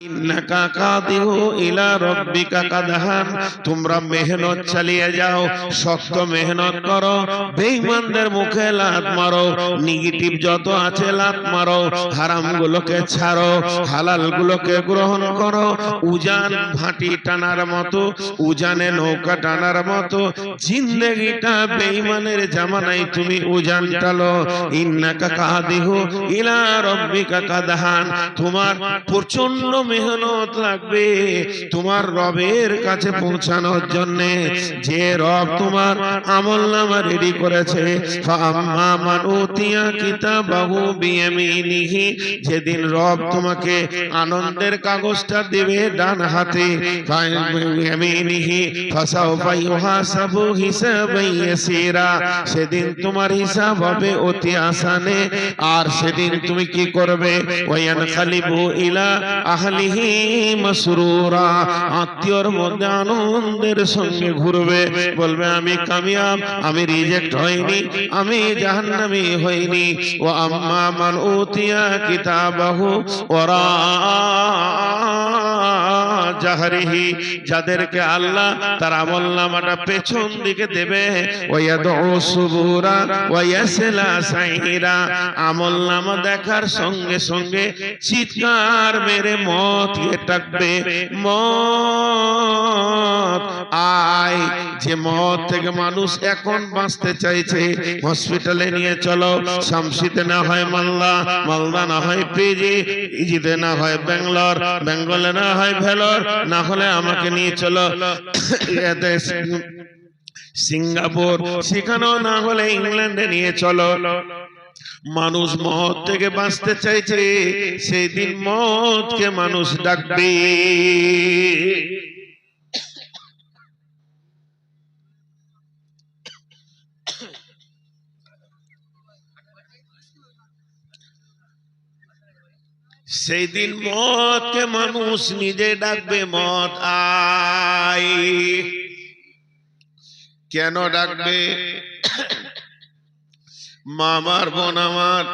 ইন্নাকা কাদিহু ইলা রাব্বিকা কাদহান, তোমরা মেহনত চালিয়ে যাও, শক্ত মেহনত করো, বেঈমানদের মুখে লাত মারো, নেগেটিভ যত আছে লাত মারো, হারাম গুলোকে ছাড়ো, হালাল গুলোকে গ্রহণ করো। উজান ভাটি টানার মতো, উজানে নৌকা টানার মতো জিন্দেগিটা বেঈমানের জামানায় তুমি উজান টালো। ইন্নাকা কাদিহু ইলা রাব্বিকা কাদহান, তোমার প্রচন্ড মেহনত লাগবে তোমার রবের কাছে পৌঁছানোর জন্য। যে রব তোমার আমলনামা রেডি করেছে, ফাআম্মা মান উতিয়া কিতাবাহু বিয়ামিনিহি, যেদিন রব তোমাকে আনন্দের কাগজটা দেবে ডান হাতে, বিয়ামিনিহি ফাসাউফা ইউহাসাবু হিসাবান ইয়াসীরা, সেদিন তোমার হিসাব হবে অতি আসানে। আর সেদিন তুমি কি করবে? ওয়ায়ানকালিবু ইলা আহলিহি মাসরুরা, আত্মীয়র মধ্যে আনন্দের সঙ্গে ঘুরবে, বলবে আমি কামিয়াব, আমি রিজেক্ট হইনি, আমি জাহান্নামী হইনি। ওয়া আম্মা মান উতিয়া কিতাবাহু ওয়ারা জাহরিহি, যাদেরকে আল্লাহ তার আমলনামাটা পেছন দিকে দেবে, ওয়ায়াদউ সুবুরা ওয়ায়াসলা সাইরা, আমলনামা দেখার সঙ্গে সঙ্গে চিৎকার মেরে মত ডাকবে, মত আয়। যে মত থেকে মানুষ এখন বাঁচতে চাইছে, হসপিটালে নিয়ে চলো, শামসিতে না হয় মালদা, মালদা না হয় পিজি, পিজিতে না হয় ব্যাঙ্গালোর, বেঙ্গলে না হয় ভেলোর, না হলে আমাকে নিয়ে চলো সিঙ্গাপুর, সেখানেও না হলে ইংল্যান্ডে নিয়ে চলো। মানুষ মত থেকে বাঁচতে চাইছে, সেই দিন মতকে মানুষ ডাকবে। সেই দিন মতকে মানুষ নিজে ডাকবে, মত আয়। কেন ডাকবে? মামার বোন আমার,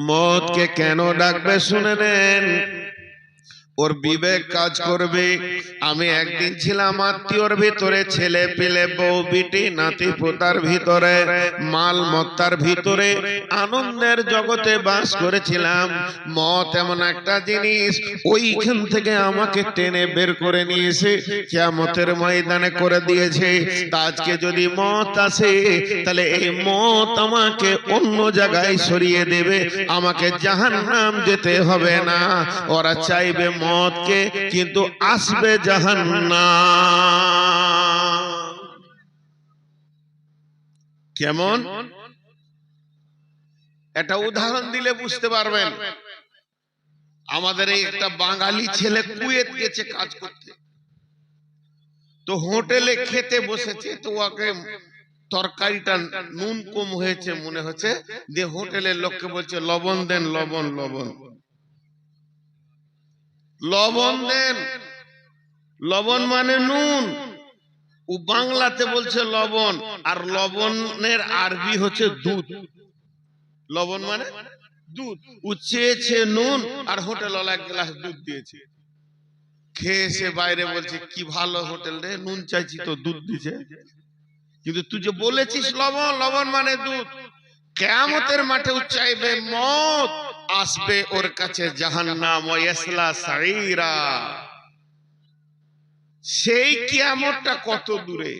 মতকে কেন ডাকবে শুনে নেন, ওর বিবেক কাজ করবে। আমি একদিন ছিলাম আত্মীয়র ভিতরে, ছেলে পেলে, বউ বিটি নাতি পোতার ভিতরে, মাল মত্তার ভিতরে আনন্দের জগতে বাস করেছিলাম। মত এমন একটা জিনিস, ওইখান থেকে আমাকে টেনে বের করে নিয়েছে, কিয়ামতের ময়দানে করে দিয়েছে। তা আজকে যদি মত আসে, তাহলে এই মত আমাকে অন্য জায়গায় সরিয়ে দেবে, আমাকে জাহান্নাম যেতে হবে না। ওরা চাইবে মতকে, কিন্তু আসবে জাহান্নাম। কেমন? একটা উদাহরণ দিলে বুঝতে পারবেন। আমাদের এই একটা বাঙালি ছেলে কুয়েত গেছে কাজ করতে, তো হোটেলে খেতে বসেছে, তো ওকে তরকারিটা নুন কম হয়েছে মনে হচ্ছে, যে হোটেলের লোককে বলছে লবণ দেন, লবণ লবণ লবণ দেন। লবণ মানে নুন, ও বাংলাতে বলছে লবণ, আর লবণের আরবি হচ্ছে দুধ। লবণ মানে দুধ, ও চেয়েছে নুন, আর হোটেলওয়ালা এক গ্লাস দুধ দিয়েছে। খেয়ে এসে বাইরে বলছে কি ভালো হোটেল রে, নুন চাইছি তো দুধ দিছে, কিন্তু তুই যে বলেছিস লবণ, লবণ মানে দুধ। কিয়ামতের মাঠে চাইবে মত, আসবে ওর কাছে জাহান্নাম, ওয়াসলা সাইরা। সেই কিয়ামতটা কত দূরে।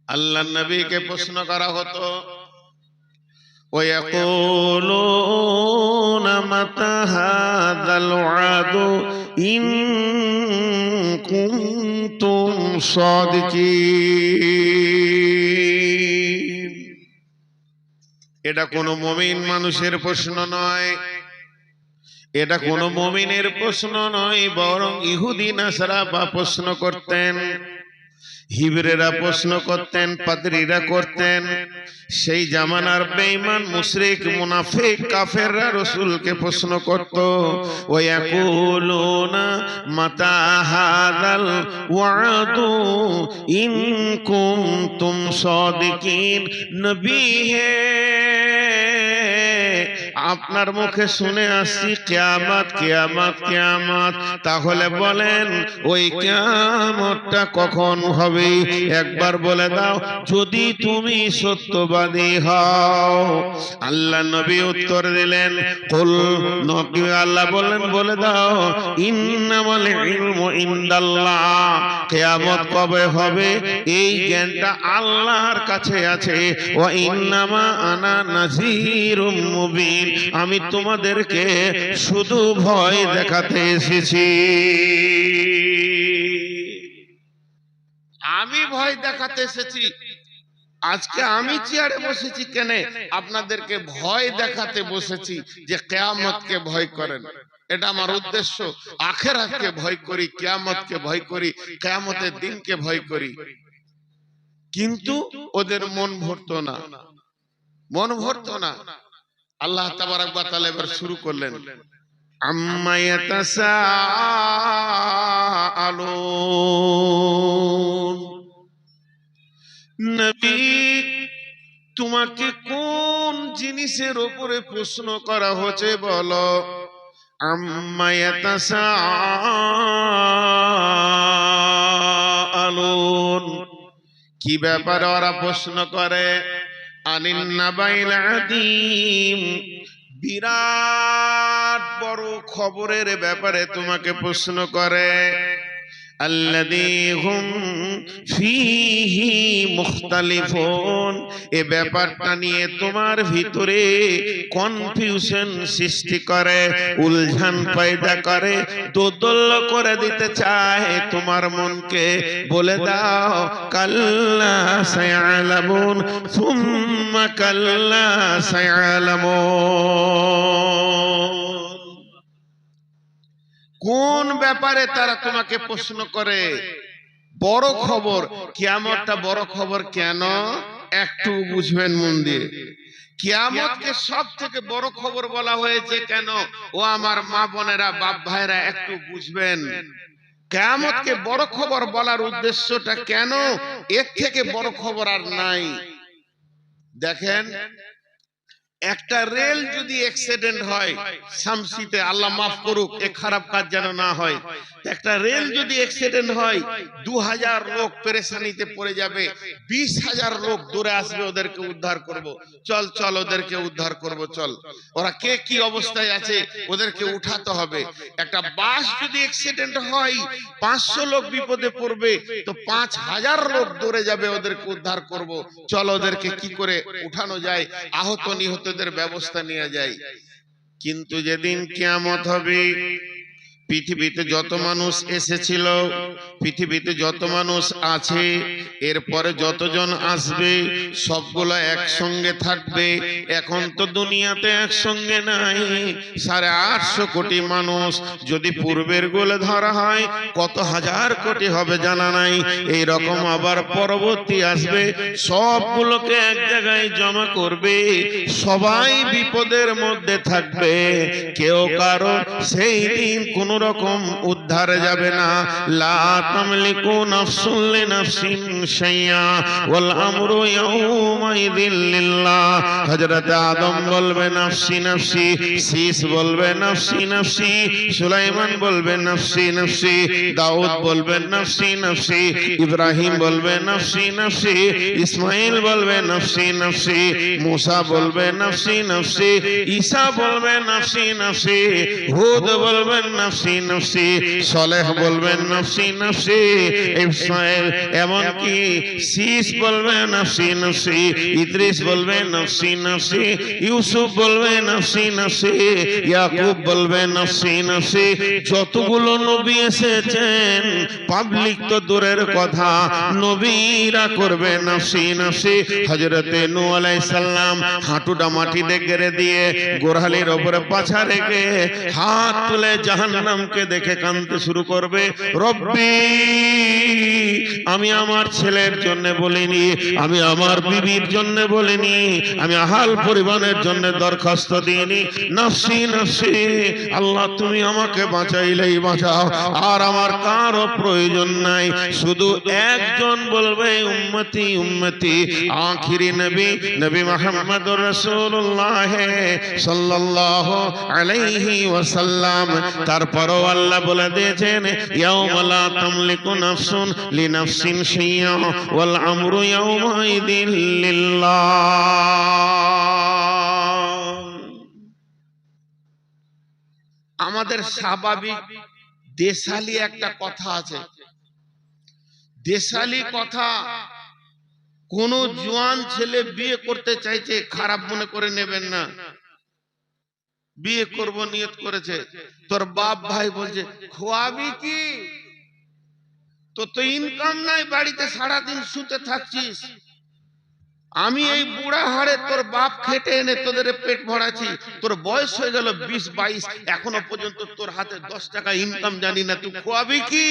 আল্লাহ নবীকে প্রশ্ন করা হতো, ওয়ায়াকুলুনা মাতা হাযাল ওয়াদু ইন কুনতুম সাদিকিন। এটা কোনো মুমিন মানুষের প্রশ্ন নয়, এটা কোনো মুমিনের প্রশ্ন নয়, বরং ইহুদি নাসারা প্রশ্ন করতেন, হিবরেরা প্রশ্ন করতেন, পাদ্রীরা করতেন। সেই জামানার বেঈমান মুশরিক মুনাফিক কাফেররা রাসূলকে প্রশ্ন করত, ওয়ায়াকুলুনা মাতা হাযাল ওয়াদু ইন কুনতুম সাদিকিন। নবী হে, আপনার মুখে শুনে আসছি কিয়ামত কিয়ামত কিয়ামত, তাহলে বলেন ওই কিয়ামতটা কখন হবে? একবার বলে দাও যদি তুমি সত্যবাদী হও। আল্লাহ নবী উত্তর দিলেন, কুল, নবী আল্লাহ বলেন বলে দাও, ইন্নামাল ইলমু ইনদাল্লাহ, কিয়ামত কবে হবে এই জ্ঞানটা আল্লাহর কাছে আছে। ওয়া ইন্নামা আনা নাযীরুম মুবিন, আমি তোমাদেরকে শুধু ভয় দেখাতে এসেছি। আমি ভয় দেখাতে এসেছি। আজকে আমি চেয়ারে বসেছি কেন? আপনাদেরকে ভয় দেখাতে বসেছি যে কিয়ামতকে ভয় করেন। এটা আমার উদ্দেশ্য। আখিরাতকে ভয় করি, কিয়ামতকে ভয় করি, কিয়ামতের দিনকে ভয় করি। কিন্তু ওদের মন ভরতো না, মন ভরতো না। আল্লাহ তাবারক ওয়া তাআলা এবার শুরু করলেন, আম্মা ইয়াতাসাআলুন, নবী তোমাকে কোন জিনিসের উপরে প্রশ্ন করা হচ্ছে বলো। আম্মা ইয়াতাসাআলুন, কি ব্যাপারে ওরা প্রশ্ন করে? আনিন নাবাইল আযীম, বিরাট বড় খবরের ব্যাপারে তোমাকে প্রশ্ন করে। আল্লাযী হুম ফীহি মুখতালিফুন, এ ব্যাপারটা নিয়ে তোমার ভিতরে কনফিউশন সৃষ্টি করে, উলঝন পয়দা করে, দোদুল্য করে দিতে চায় তোমার মনকে। বলে দাও কাল্লা সায়ালামুন সুম্মা কাল্লা সায়ালামুন। কোন ব্যাপারে তারা তোমাকে প্রশ্ন করে? বড় খবর, কিয়ামতটা বড় খবর কেন? একটু বুঝবেন মন দিয়ে। কিয়ামতকে সব থেকে বড় খবর বলা হয়েছে কেন? ও আমার মা বোনেরা, বাপ ভাইরা, একটু বুঝবেন। কিয়ামতকে বড় খবর বলার উদ্দেশ্যটা কেন? এর থেকে বড় খবর আর নাই। দেখেন, একটা রেল যদি অ্যাক্সিডেন্ট হয় শামসিতে, আল্লাহ মাফ করুক, এ খারাপ কাজ যেন না হয়। একটা রেল যদি অ্যাক্সিডেন্ট হয় 2000 লোক পেরেশানিতে পড়ে যাবে, 20,000 লোক দূরে আসবে, ওদেরকে উদ্ধার করব। চল চল ওদেরকে উদ্ধার করব, চল। ওরা কে কি অবস্থায় আছে ওদেরকে উঠাতে হবে। একটা বাস যদি অ্যাক্সিডেন্ট হয় 500 লোক বিপদে পড়বে, তো 5000 লোক দূরে যাবে, ওদেরকে উদ্ধার করব। চল ওদেরকে কি করে উঠানো যায়, আহত নিহতদের ব্যবস্থা নিয়ে যায়। কিন্তু যেদিন কিয়ামত হবে, পৃথিবীতে যত মানুষ এসেছিল, পৃথিবীতে যত মানুষ আছে, এরপরে যতজন আসবে সবগুলো একসঙ্গে থাকবে। এখন তো দুনিয়াতে একসঙ্গে নাই, 850 কোটি মানুষ। যদি পূর্বের গুলো ধরা হয় কত হাজার কোটি হবে জানা নাই। এই রকম আবার পরবর্তী আসবে, সবগুলোকে এক জায়গায় জমা করবে। সবাই বিপদের মধ্যে থাকবে, কেউ কারো সেই দিন কোন রকম উদ্ধার যাবে না। লা তামলিকু নাফসুন লিনাফসিন শাইআ ওয়াল আমরু ইয়াউমাইযিন লিল্লাহ। হযরত আদম বলবে নাফসি নাফসি, শীস বলবে নাফসি নাফসি, সুলাইমান বলবে নাফসি নাফসি, দাউদ বলবে নাফসি নাফসি, ইব্রাহিম বলবে নাফসি নাফসি, ইসমাইল বলবে নাফসি নাফসি, মুসা বলবে নাফসি নাফসি, ঈসা বলবে নাফসি নাফসি, হুদ বলবেন নাফসি নাফসি, সালেহ বলবেন নাফসি নাফসি, ইসমাইল এমনকি শীস বলবে নাফসি নাফসি, ইদ্রিস বলবে নাফসি নাফসি, ইউসুফ বলবে নাফসি নাফসি, ইয়াকুব বলবে নাফসি নাফসি। যতগুলো নবী এসেছেন, পাবলিক তো দূরের কথা, নবীরা করবে নাফসি নাফসি। হযরতে নূহ আলাইহিস সালাম হাঁটুটা মাটিতে গেড়ে দিয়ে গোড়ালির উপরে পাছা রেখে হাত তুলে জাহান্নামকে দেখে কাঁদতে শুরু করবে, রব্বি আমি আমার ছেলের জন্য বলিনি, আমি আমার বিবির জন্য বলিনি, আমি আহাল পরিবারের জন্য দরখাস্ত দিইনি। নফসি নফসি, আল্লাহ তুমি আমাকে বাঁচাইলেই বাঁচাও, আর আমার কারো প্রয়োজন নাই। শুধু একজন বলবে উম্মতি উম্মতি, আখিরি নবী নবী মুহাম্মদুর রাসূলুল্লাহ সাল্লাল্লাহু আলাইহি ওয়াসাল্লাম। তারপরও আল্লাহ বলে দিয়েছেন, ইয়াউমা লা তামলিকু নাফসুন লিনাফসিন শাইআ ওয়াল আমরু ইয়াউমাইদিন লিল্লাহ। আমাদের স্বাভাবিক দেশালি একটা কথা আছে, দেশালি কথা। কোন জোয়ান ছেলে বিয়ে করতে চাইছে, খারাপ মনে করে নেবেন না। বিয়ে করব নিয়ত করেছে, তোর বাপ ভাই বলছে খোয়াবি কি, তো তো ইনকাম নাই, বাড়িতে সারাদিন শুতে থাকছিস, আমি এই বুড়া হাড়ে তোর বাপ খেটে এনে তোদের পেট ভরাচ্ছি, তোর বয়স হয়ে গেল 20-22, এখনো পর্যন্ত তোর হাতে 10 টাকা ইনকাম জানি না, তুই খোয়াবি কি,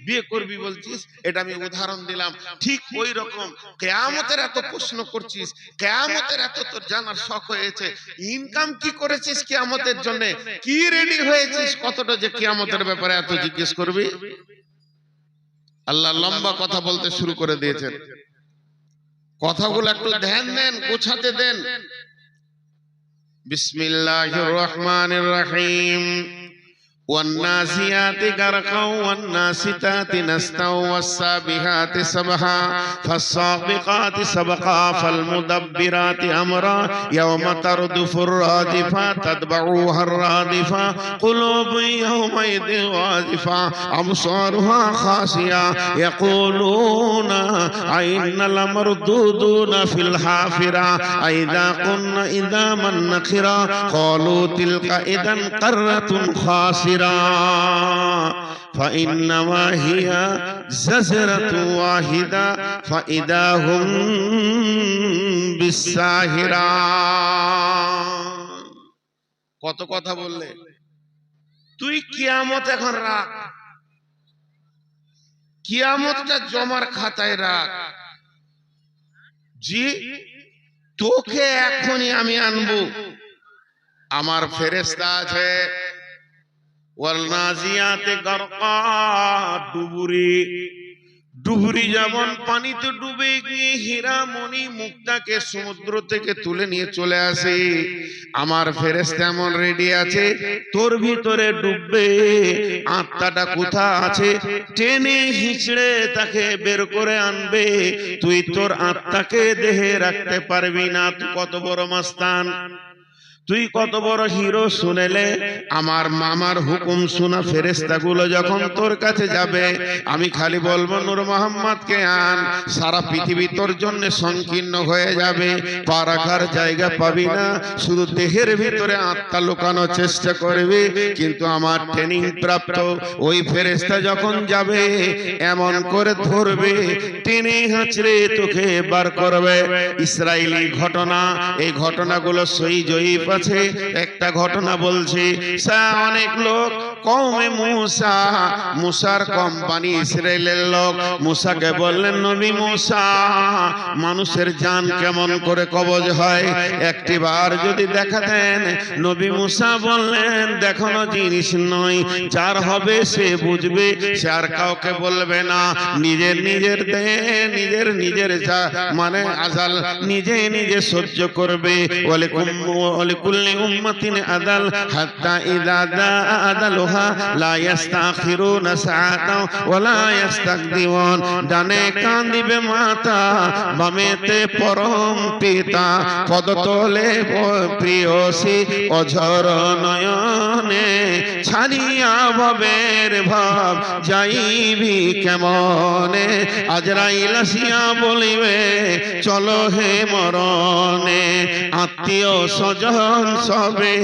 বিয়ে করবি বলছিস। এটা আমি উদাহরণ দিলাম। ঠিক ওই রকম কিয়ামতের এত প্রশ্ন করছিস, কিয়ামতের এত তোর জানার শখ হয়েছে, ইনকাম কি করেছিস কিয়ামতের জন্য, কি রেডি হয়েছিস, কতটা যে কিয়ামতের ব্যাপারে এত জিজ্ঞেস করবি। আল্লাহ লম্বা কথা বলতে শুরু করে দিয়েছেন, কথাগুলো একটু ধ্যান দেন, গোছাতে দেন। বিসমিল্লাহির রহমানির রহিম। والنازعات غرقا والناشطات نشطا والسابحات سبحا فالسابقات سبقا فالمدبرات امرا يوم ترجف الراجفة تتبعها الرادفة قلوب يومئذ واجفة أبصارها خاشعة يقولون أئنا لمردودون في الحافرة أئذا كنا عظاما نخرة قالوا تلك إذا كرة خاسرة فإنما هي زجرة واحدة فإذا هم بالساهرة। কত কথা বললে। তুই কিয়ামত এখন রাখ, কিয়ামতটা জমার খাতায় রাখ। জি, তোকে এখনই আমি আনবো, আমার ফেরেশতা আছে। ওয়ালনাজিয়াতে গারকা, ডুবুরি, ডুবুরি যেমন পানিতে ডুবে গিয়ে হীরা মণি মুক্তাকে সমুদ্র থেকে তুলে নিয়ে চলে আসে, আমার ফেরেশতা এমন রেডি আছে, তোর ভিতরে ডুববে, আত্মাটা কোথা আছে টেনে হিচড়ে তাকে বের করে আনবে। তুই তোর আত্মাকে দেহে রাখতে পারবি না। তুই কত বড় মাস্তান, তুই কত বড় হিরো। শুনেলে আমার মামার হুকুম শোনা ফেরেশতাগুলো যখন তোর কাছে যাবে, আমি খালি বলবো নূর মোহাম্মদকে আন, সারা পৃথিবী তোর জন্য সংকীর্ণ হয়ে যাবে, পা রাখার জায়গা পাবি না, শুধু দেহের ভিতরে আত্মা লুকানোর চেষ্টা করবে। কিন্তু আমার ট্রেনিং প্রাপ্ত ওই ফেরেশতা যখন যাবে, এমন করে ধরবে, টেনে হাঁচড়ে তোকে বার করবে। ইসরায়েলি ঘটনা, এই ঘটনাগুলো সহি জয়ীফ আছে। একটা ঘটনা বলছি, অনেক লোক কওমে মুসা, মুসার কম বানি ইসরায়েলের লোক মুসাকে বললেন, নবী মুসা, মানুষের জান কেমন করে কবজ হয়, একটি বার যদি দেখা দেন। নবী মুসা বললেন, দেখানো জিনিস নয়, যার হবে সে বুঝবে, সে আর কাউকে বলবে না। নিজের নিজের দেহে নিজের নিজের মানে আজাল নিজে নিজে সহ্য করবে। কুল্লি উম্মাতিন আদাল হাত্তা ইযা দাআ আদালুহা লা ইস্তাখিরুনা সাআতাও ওয়া লা ইস্তাকদিমুন। ডানে কান দিবে মাতা, বামেতে পরম পিতা, পদতলে প্রিয়সী অঝর নয়নে, ছাড়িয়া ভবের ভাব যাইবি কেমনে। আজরাইল আসিয়া বলিবে, চলো হে মরণে। আত্মীয় স্বজন সবে,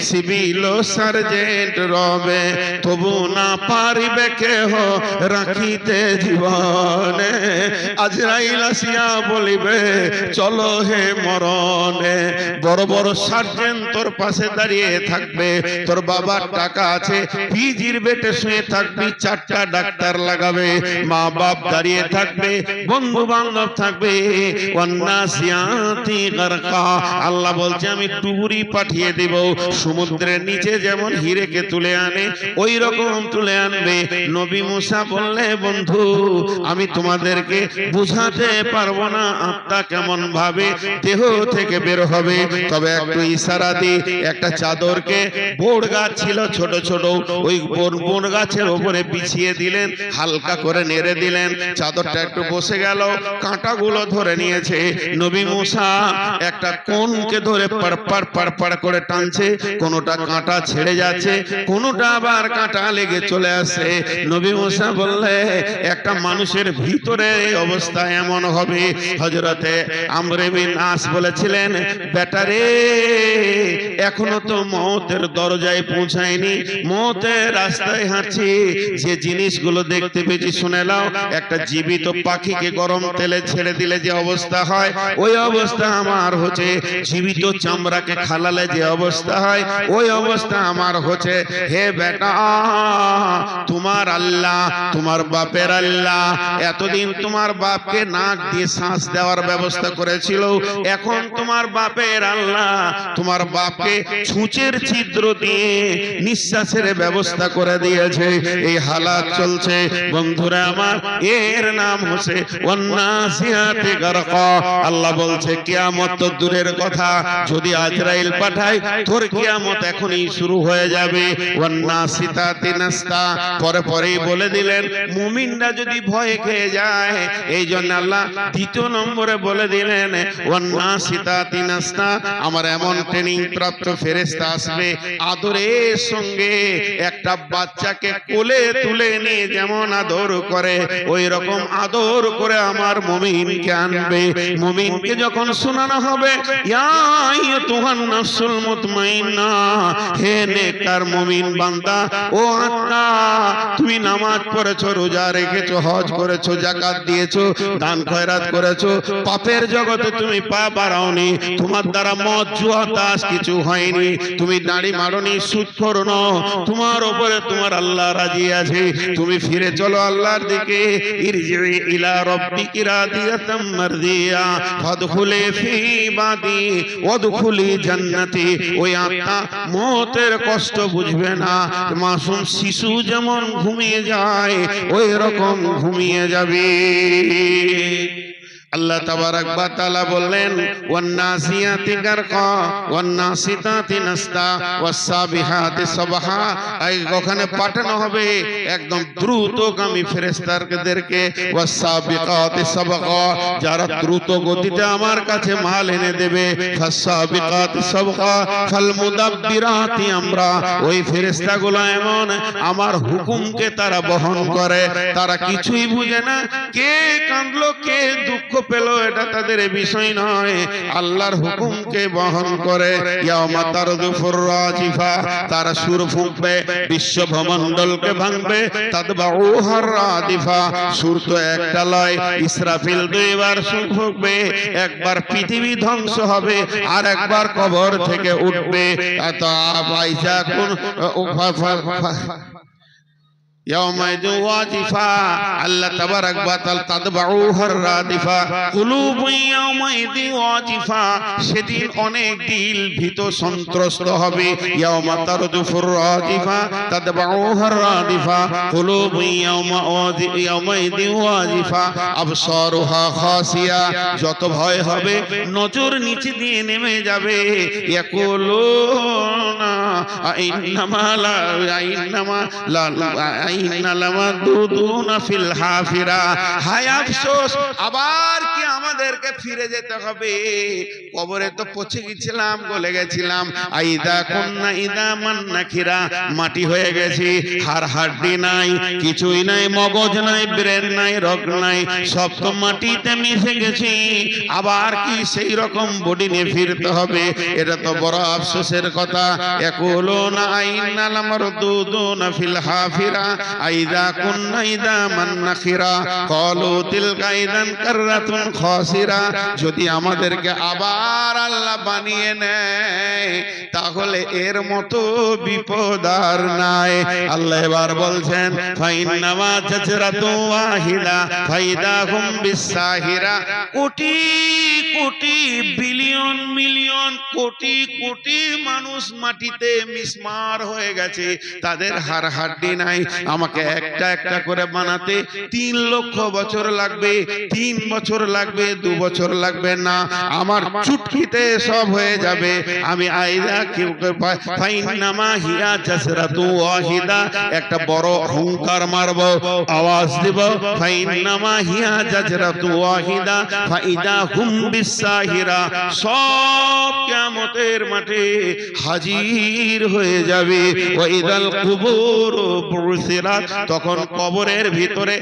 সিভিল সার্জেন্ট রবে, তবু না পারিবে কেহ রাখিতে জীবনে। আজরাইল আসিয়া বলিবে চলো হে মরণে। বড় বড় সার্জেন্ট তোর পাশে দাঁড়িয়ে থাকবে, তোর বাবার টাকা আছে, পিজির বেটে শুয়ে থাকবি, 4টা ডাক্তার লাগাবে, মা বাপ দাঁড়িয়ে থাকবে, বন্ধু বান্ধব থাকবে। ওয়ান্নাসিয়াতি গারকা, আল্লাহ বলছে আমি টুবুরি পাঠিয়ে দেব, সমুদ্রের নিচে যেমন হিরেকে তুলে আনে ওই রকম তুলে আনবে। নবী মুসা বললে বন্ধু আমি তোমাদেরকে বুঝাতে পারবো না আত্মা কেমন ভাবে দেহ থেকে বের হবে, তবে একটু ইশারা দিয়ে একটা চাদরকে, বড় গাছ ছিল ছোট ছোট, ওই বড় গাছের উপরে বিছিয়ে দিলেন, হালকা করে নেড়ে দিলেন, চাদরটা একটু বসে গেল, কাঁটাগুলো ধরে নিয়েছে। নবী মুসা একটা কোণকে ধরে পাড় করে টানছে, কোনোটা কাঁটা ছেড়ে যাচ্ছে, কোনোটা আবার কাঁটা লেগে চলে আসে। নবী মুসা বললে একটা মানুষের ভিতরে অবস্থা এমন হবে। হযরতে আমর বিন আস বলেছিলেন বেটারে এখনো তো মওতের দরজায় পৌঁছায়নি, মওতের রাস্তায় হাঁটছি, যে জিনিসগুলো দেখতে পেয়েছি শুনে নাও। একটা জীবিত পাখিকে গরম তেলে ছেড়ে দিলে যে অবস্থা হয় ওই অবস্থা আমার হচ্ছে, জীবিত চামড়াকে খালালে যে অবস্থা হয় ওই অবস্থা আমার হচ্ছে। হে বেটা তোমার আল্লাহ, তোমার বাপের আল্লাহ এতদিন তোমার বাপকে নাক দিয়ে শ্বাস দেওয়ার ব্যবস্থা করেছিল, এখন তোমার বাপের আল্লাহ তোমার বাপকে ছুঁচের ছিদ্র দিয়ে নিঃশ্বাসের ব্যবস্থা করে দিয়েছে। এই হালাত চলছে বন্ধুরা আমার, এর নাম হচ্ছে ওয়ান্নাসিয়াতি গারকা। আল্লাহ বলছে কিয়ামত তো দূরের কথা, যদি আজরাইল পাঠায় তোর কিয়ামত এখনই শুরু হয়ে যাবে। ওয়ান্নাসিতাতি নাসতা, পরেই বলে দিলেন মুমিনরা যদি ভয়ে খেয়ে যায়, এই জন্য আল্লাহ দ্বিতীয় নম্বরে বলে দিলেন ওয়ান্নাসিতাতি নাসতা, আমার এমন ট্রেনিং প্রাপ্ত ফেরেশতা আসবে, আদরের সঙ্গে একটা বাচ্চাকে কোলে তুলে নিয়ে যেমন আদর করে ওই রকম আদর করে আমার মুমিনকে আনবে। মুমিনকে যখন শোনানো হবে ইয়া আইয়ুহান নাফসুল মুতমাইন্না, হে নেককার মুমিন বান্দা, ও আত্মা তুমি নামাজ পড়েছো, রোজা রেখেছো, হজ করেছো, যাকাত দিয়েছো, দান খয়রাত করেছো, পাপের জগতে তুমি পা বাড়াওনি, তোমার দ্বারা মদ জুয়া তাস কিছু হয়নি, তুমি দাড়ি মারোনি, সুদ করোনো, তোমার উপরে তোমার আল্লাহ রাজি আছে, তুমি ফিরে চলো আল্লাহর দিকে। ইরজিই ইলা রাব্বিকি রাদিয়াতাম মারদিয়া ফাদখুলি ফি ইবাদি ওয়াদখুলি জান্নাতি। ওই আত্মা মওতের কষ্ট বুঝবে না, মাসুম শিশু যেমন ঘুমিয়ে যায় ওই রকম ঘুমিয়ে যাবে। আল্লাহ তাবারাক ওয়া তাআলা বললেন ওয়ান্নাসিয়াতি গারকা ওয়ান্নাসিতাতি নাসতা ওয়াসসাবিহাতি সাবহা। ওখানে পাঠানো হবে একদম দ্রুতগামী ফেরেশতাদেরকে, ওয়াসসাবিকাতি সাবকা, যারা দ্রুত গতিতে আমার কাছে মাল এনে দেবে, ফাসসাবিকাতি সাবকা ফালমুদাব্বিরাতি আমরা, ওই ফেরেশতাগুলো এমন আমার হুকুমকে তারা বহন করে, তারা কিছুই বুঝে না, কে কাঁদলো কে দুঃখ পেল এটা তাদের বিষয় নয়, আল্লাহর হুকুমকে বহন করে। ইয়াউমা তারজুফুর রাজিফা, তারা সুর ফুঁকবে, বিশ্ব ভূমণ্ডলকে ভাঙবে, তাদবাউহার রাদিফা, সুর তো একটা লয়, ইসরাফিল দুইবার সুর ফুঁকবে, একবার পৃথিবী ধ্বংস হবে আর একবার কবর থেকে উঠবে। বাইজা কোন ইয়াউমাইযিন ওয়াজিফা, আল্লাহ তাবারাক ওয়া তাআলা তাদবাউহার রাদিফা কুলুবুন ইয়াউমাইযিন ওয়াজিফা, সেদিন অনেক দিল ভীত সন্ত্রস্ত হবে। ইয়াউমা তারজুফুর রাদিফা তাদবাউহার রাদিফা কুলুবুন ইয়াউমাইযিন ওয়াজিফা আবসারুহা খাসিয়া, যত ভয় হবে নজর নিচে দিয়ে নেমে যাবে। ইয়াকুলুনা আইন্নামা লা আইন্নামা লা হায় আফসোস, আবার কি আমাদেরকে ফিরে যেতে হবে? কবরে তো পচে গেছিলাম, গলে গেছিলাম, আইদা কুন্না ইদা মান্নাখিরা, মাটি হয়ে গেছি, হাড়ি নাই, কিছুই নাই, মগজ নাই, ব্রেন নাই, রগ নাই, সব তো মাটিতে মিশে গেছি, আবার কি সেই রকম বডি নিয়ে ফিরতে হবে? এটা তো বড় আফসোসের কথা। ইয়াকুলুনা আইন্না লামারদুদুনা ফিল হাফিরা আইযা কুন্না ইদামান নাখিরা ক্বালু তিলকা ইদান কাররাতুন খাসিরা। যদি আমাদেরকে আবার আল্লাহ বানিয়ে নেয় তাহলে এর মতো বিপদ আর নাই। আল্লাহ এবার বলছেন ফাইন্নামা জাজরাতু ওয়াহিদা ফাইদা হুম বিসাহিরা। কোটি কোটি বিলিয়ন মিলিয়ন কোটি কোটি মানুষ মাটিতে মিসমার হয়ে গেছে, তাদের হাড় হাড্ডি নাই। আমাকে একটা একটা করে বানাতে 3 লক্ষ বছর লাগবে, 3 বছর লাগবে, 2 বছর লাগবে না, আমার চুটকিতে সব হয়ে যাবে। আমি আইদা ফাইন্নামা হিয়া জাসরাতু ওয়াহিদা, একটা বড় হুঙ্কার মারব, আওয়াজ দেব, ফাইন্নামা হিয়া জাসরাতু ওয়াহিদা ফাইদা হুম বিসাহিরা। সব কিয়ামতের মাঠে হাজির হয়ে যাবে। ওয়াইদাল কুবুর বুসিরাত, তখন কবরের ভিতরে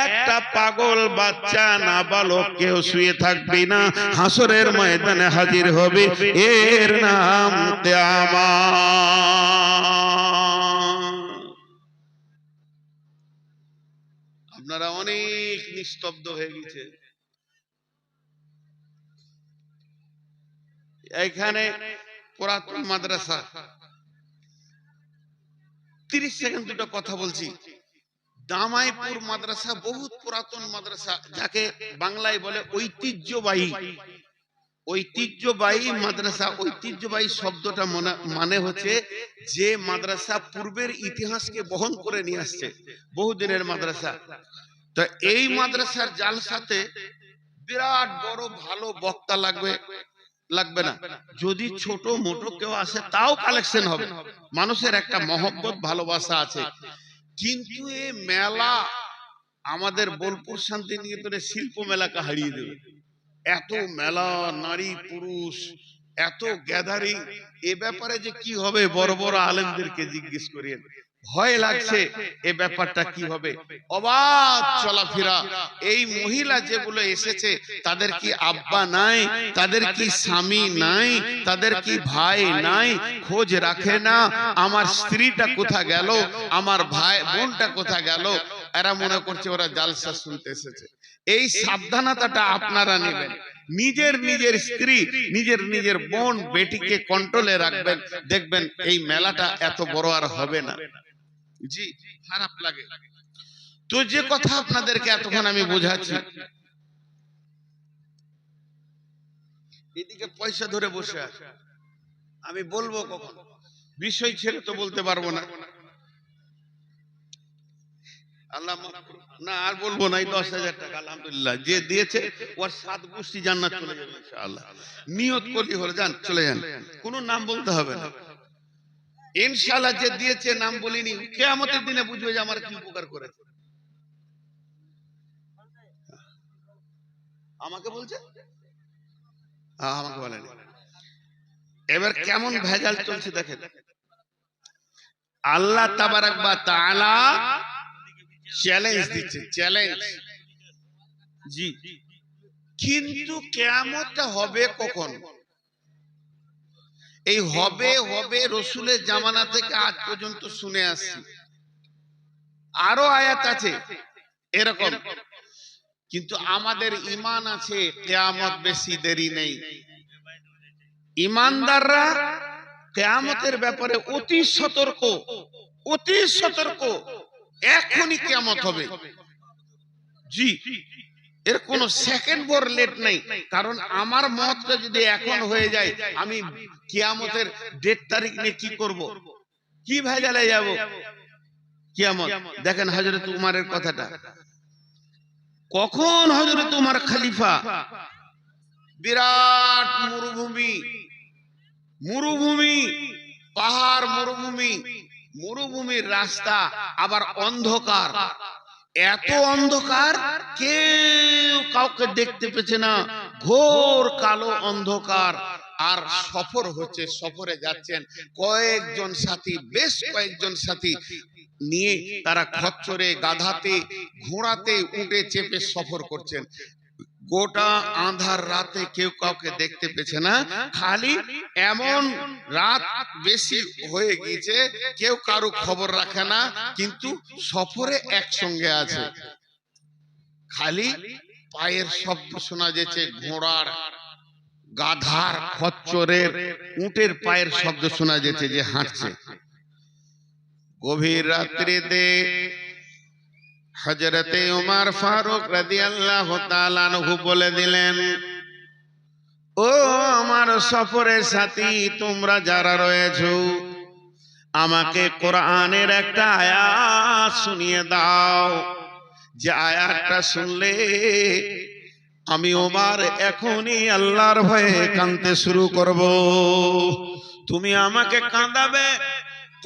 একটা পাগল বাচ্চা নাবালক কেউ শুয়ে থাকবে না, হাসরের ময়দানে হাজির হবে। এর নাম কিয়ামত। আপনারা অনেক নিস্তব্ধ হয়ে গেছে। এখানে পুরাতন মাদ্রাসা, 30 সেকেন্ড দুটো কথা বলছি। দামাইপুর মাদ্রাসা বহুত পুরাতন মাদ্রাসা, যাকে বাংলায় বলে ঐতিহ্যবাহী। ঐতিহ্যবাহী মাদ্রাসা, ঐতিহ্যবাহী শব্দটা মানে হচ্ছে যে মাদ্রাসা পূর্বের ইতিহাসকে বহন করে নিয়ে আসছে, বহুদিনের মাদ্রাসা। তো এই মাদ্রাসার জালসাতে বিরাট বড় ভালো বক্তা লাগবে না, যদি ছোট মোটো কেউ আসে তাও কালেকশন হবে। মানুষের একটা মহব্বত ভালোবাসা আছে। কিন্তু এই মেলা আমাদের বোলপুর শান্তিনিকেতনের শিল্প মেলাকে হারিয়ে দেবে। এত মেলা, নারী পুরুষ, এত গ্যাদারিং, এ ব্যাপারে যে কি হবে বড় বড় আলেমদেরকে জিজ্ঞেস করিয়েন। ভয় লাগছে এ ব্যাপারটা কি হবে। অবাধ চলাফেরা। এই মহিলা যেগুলো এসেছে তাদের কি আব্বা নাই, তাদের কি স্বামী নাই, তাদের কি ভাই নাই, খোঁজ রাখে না। আমার স্ত্রীটা কোথা গেল, আমার ভাই বোনটা কোথা গেল। এরা মনে করছে ওরা জালসা শুনতে এসেছে। এই সাবধানতাটা আপনারা নেবেন। নিজের স্ত্রী, নিজের বোন বেটিকে কন্ট্রোলে রাখবেন। দেখবেন এই মেলাটা এত বড় আর হবে না। জি, খারাপ লাগে তো যে কথা আপনাদেরকে এতক্ষণ আমি বোঝাচ্ছি। এদিকে পয়সা ধরে বসে আছে, আমি বলবো কখন, বিষয় ছেড়ে তো বলতে পারবো না। আল্লাহ না আর বলবো না। 10,000 টাকা আলহামদুলিল্লাহ যে দিয়েছে ওর 7 গোষ্ঠী জান্নাত চলে যাবে ইনশাআল্লাহ। নিয়ত করলি হলো, যান চলে যান, কোনো নাম বলতে হবে না ইনশাআল্লাহ। যে দিয়েছে নাম বলিনি, কিয়ামতের দিনে বুঝবে যে আমার কি উপকার করেছে। আমাকে বলছে, আমাকে বলেনি। এবার কেমন ভেজাল চলছে দেখেন। আল্লাহ তাবারাক ওয়া তাআলা চ্যালেঞ্জ দিচ্ছে, চ্যালেঞ্জ। জি, কিন্তু কিয়ামতটা হবে কখন? এই হবে হবে রসুলের জামানা থেকে আজ পর্যন্ত শুনে আসছি। আরো আয়াত আছে এরকম, কিন্তু আমাদের ঈমান আছে কিয়ামত বেশি দেরি নেই। ঈমানদাররা কিয়ামতের ব্যাপারে অতি সতর্ক, অতি সতর্ক। এখনই কিয়ামত হবে। জি, এর কোন সেকেন্ড ভর লেট নেই। কারণ আমার মতটা যদি এখন হয়ে যায়, আমি কিয়ামতের ডেট তারিখ নিয়ে কি করব, কি ভেজালে যাব কিয়ামত। দেখেন হযরত উমরের কথাটা, কখন হযরত উমর খলিফা, বিরাট মরুভূমি, মরুভূমি, পাহাড়, মরুভূমি, মরুভূমির রাস্তা, আবার অন্ধকার, এত অন্ধকার কেউ কাউকে দেখতে পেছে না, ঘোর কালো অন্ধকার। আর সফর হচ্ছে, সফরে যাচ্ছেন কয়েকজন সাথী, বেশ কয়েকজন সাথী নিয়ে তারা খচ্চরে, গাধাতে, ঘোড়াতে, উটে চেপে সফর করছেন। গোটা আঁধার রাতে কেউ কাউকে দেখতে পেছে না, খালি এমন রাত বেশি হয়ে গিয়েছে কেউ কারো খবর রাখে না, কিন্তু সফরে একসঙ্গে আছে। খালি পায়ের শব্দ শোনা যাচ্ছে, ঘোড়ার, গাধার, খচ্চরের, উটের পায়ের শব্দ শোনা যাচ্ছে যে হাঁটছে। গভীর রাত্রিতে হযরতে ওমর ফারুক রাদিয়াল্লাহু তাআলা আনহু বলে দিলেন, ও আমার সফরের সাথী, তোমরা যারা রয়েছো, আমাকে কোরআনের একটা আয়াত শুনিয়ে দাও, যে আয়াতটা শুনলে আমি ওমর এখনই আল্লাহর ভয়ে কাঁদতে শুরু করব। তুমি আমাকে কাঁদাবে,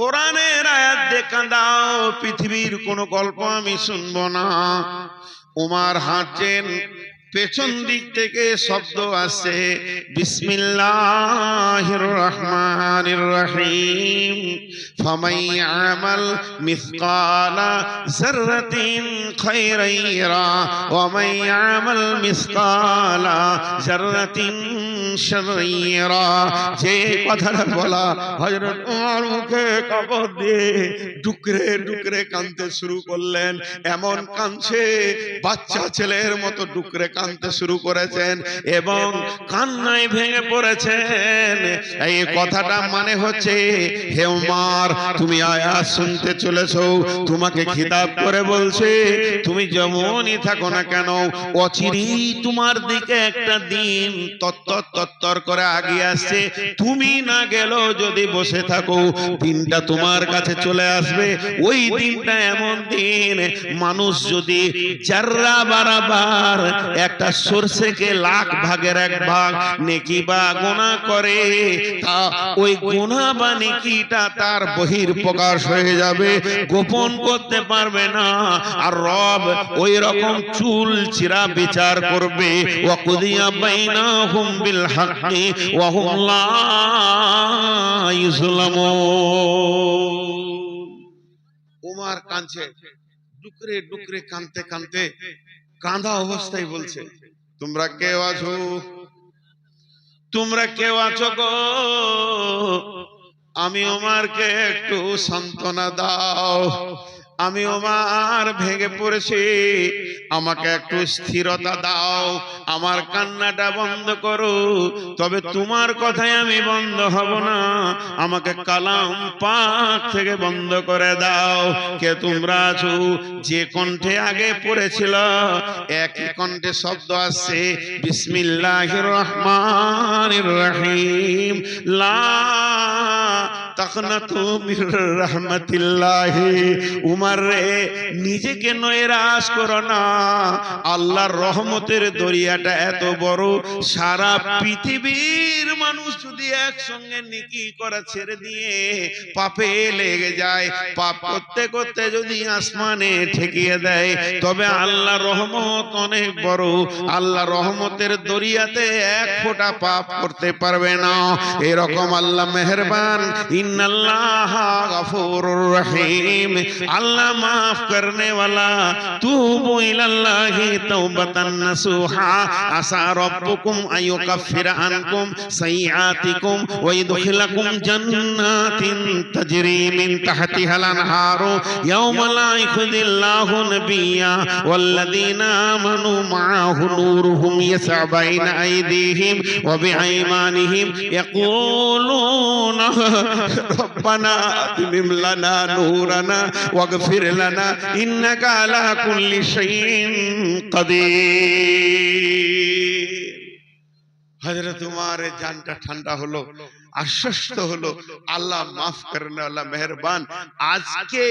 কোরআনের আয়াত দিয়ে কাঁদাও, পৃথিবীর কোনো গল্প আমি শুনবো না। ওমর হাঁটছেন, পেছন দিক থেকে শব্দ আসছে, বিসমিল্লাহির রহমানির রহিম, ফামান ইয়ামাল মিসকালা যাররাতিন খায়রান ইয়ারা ওয়া মান ইয়ামাল মিসকালা যাররাতিন শাররান ইয়ারা। যে কথাটা বলা, হযরত ওমর মুখে কাপড় দিয়ে ডুকরে ডুকরে কাঁদতে শুরু করলেন। এমন কাঁদছে, বাচ্চা ছেলের মতো ডুকরে কাঁদতে শুরু করেছেন এবং কান্নায় ভেঙে পড়েছেন। এই কথাটা মানে হচ্ছে, হে ওমর, তুমি আয়াত শুনতে চলেছো, তোমাকে খিতাব করে বলছে, তুমি যেমনই থাকো না কেন, অচিরেই তোমার দিকে একটা দিন তত্তর তত্তর করে আগিয়ে আসছে। তুমি না গেলেও যদি বসে থাকো, দিনটা তোমার কাছে চলে আসবে। ওই দিনটা এমন দিন, মানুষ যদি জাররা বারাবার একটা সরষেকে লাখ ভাগের এক ভাগ নেকি বা গুনাহ করে, তা ওই গুনাহ বা নেকিটা তার বহির প্রকাশ হয়ে যাবে, গোপন করতে পারবে না। আর রব ওই রকম চুল চিরা বিচার করবে। ওয়া কুদিয়া বাইনাহুম বিল হাক্কি ওয়া হুম লা ইউযলামুন। ওমর কাঁদছে, ডুকরে ডুকরে কাঁদতে কাঁদতে কাঁদা অবস্থায় বলছে, তোমরা কেউ আছো? তোমরা কেউ আছো গো? আমি ওমরকে একটু সান্ত্বনা দাও, আমি ওমর ভেঙে পড়েছি, আমাকে একটু স্থিরতা দাও, আমার কান্নাটা বন্ধ করো। তবে তোমার কথায় আমি বন্ধ হব না, আমাকে কালাম পাক থেকে বন্ধ করে দাও। কে তোমরা আছো? যে কণ্ঠে আগে পড়েছিল একই কণ্ঠে শব্দ আসছে, বিসমিল্লাহির রহমানির রহিম, লা তাকনাতু মির রাহমাতিল্লাহ। উমর রে, নিজেকে নৈরাশ করো না, আল্লাহর রহমতের দরিয়াটা এত বড়, সারা পৃথিবীর মানুষ যদি একসঙ্গে নেকি করা ছেড়ে দিয়ে পাপে লেগে যায়, পাপ করতে করতে যদি আসমানে ঠেকিয়ে দেয়, তবে আল্লাহর রহমত অনেক বড়। আল্লাহ রহমতের দরিয়াতে এক ফোঁটা পাপ করতে পারবে না। এরকম আল্লাহ মেহেরবান, ইন্নাল্লাহা গফুরুর রহিম, আল্লাহ মাফ করনে ওয়ালা। তুবু ইলাল্লাহি তাওবাতান নাসুহা, আসা রাব্বুকুম আইয়ুকাফিরা আনকুম সাইয়্যাতিকুম ওয়া ইদখিলাকুম জান্নাতিন তাজরি মিন তাহতিহাল আনহারু ইয়াওমা লা ইখযিল্লাহু নাবিয়্যা ওয়াল্লাযীনা আমানু মাআহু নূরুহুম ইয়াসআ বাইনা আইদিহিম ওয়া বিআইমানিহিম ইয়াকুলুনা রব্বানা আতিমিম লানা নূরানা ওয়াগফির লানা ইন্নাকা আলা কুল্লি শাইইন কাদির। হযরত উমরের জানটা ঠান্ডা হলো, আশ্বস্ত হলো, আল্লাহ মাফ করেন, আল্লাহ মেহেরবান। আজকে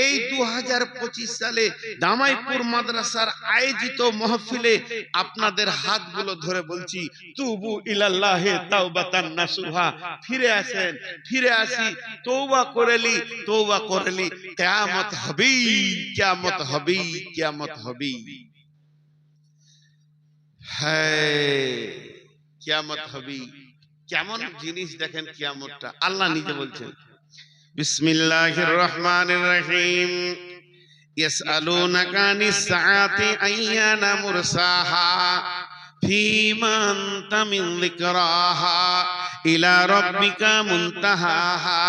এই 2025 সালে দামাইপুর মাদ্রাসার আয়োজিত মাহফিলে আপনাদের হাতগুলো ধরে বলছি, তুবু ইলাল্লাহি তাওবাতান নাসুহা, ফিরে আসেন, ফিরে আসি, তওবা করেলি, তওবা করেলি, কিয়ামত হবে, কিয়ামত হবে, কিয়ামত হবে। হ্যাঁ, কিয়ামত হবে। কেমন জিনিস দেখেন কিয়ামতটা, আল্লাহ নিজে বলছেন, বিসমিল্লাহির রহমানির রহিম, ইয়াসআলুনাকা আনিস সাআতি আইয়ানা মুরসাহা, ফীমা আনতা মিন যিকরাহা ইলা রাব্বিকা মুনতাহাহা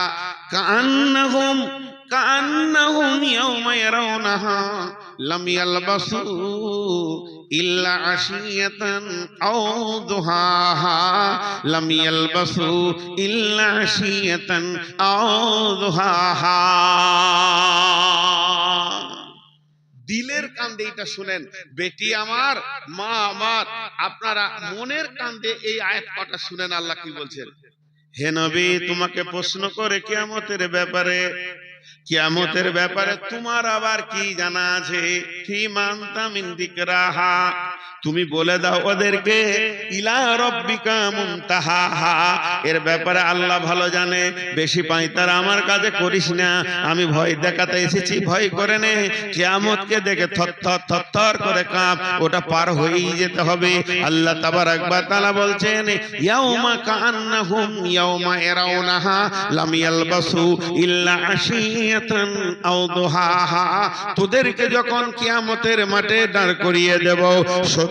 কাআন্নাহুম ইয়াওমা ইয়ারাউনাহা লাম ইয়ালবাসু ইল্লা আশিয়াতান আও দুহাহা লাম ইয়ালবাসু ইল্লা আশিয়াতান আও দুহাহা। দিলের কান্দে এটা শুনেন বেটি আমার, মা আমার, আপনারা মনের কান্দে এই আয়াত কটা শুনেন আল্লাহ কি বলছেন। হে নবী, তোমাকে প্রশ্ন করে কিয়ামতের ব্যাপারে, কিয়ামতের ব্যাপারে তোমার আবার কি জানা আছে। ফীমা আনতা মিন যিকরাহা, তুমি বলে দাও ওদেরকে ইলা রাব্বিকা মুনতাহাহা, এর ব্যাপারে আল্লাহ ভালো জানে। বেশি পাইতারা আমার কাছে করিস না, আমি ভয় দেখাতে এসেছি, ভয় করে নে। কিয়ামতকে দেখে থরথর করে কাঁপ, ওটা পার হয়েই যেতে হবে। আল্লাহ তাবারাক ওয়া তাআলা বলছেন ইয়াউমা কাআন্নাহুম ইয়াউমা ইয়ারাউনাহা লাম ইয়ালবাসু ইল্লা আশিয়াতান আও দুহাহা, তোদেরকে যখন কিয়ামতের মাঠে দাঁড় করিয়ে দেব,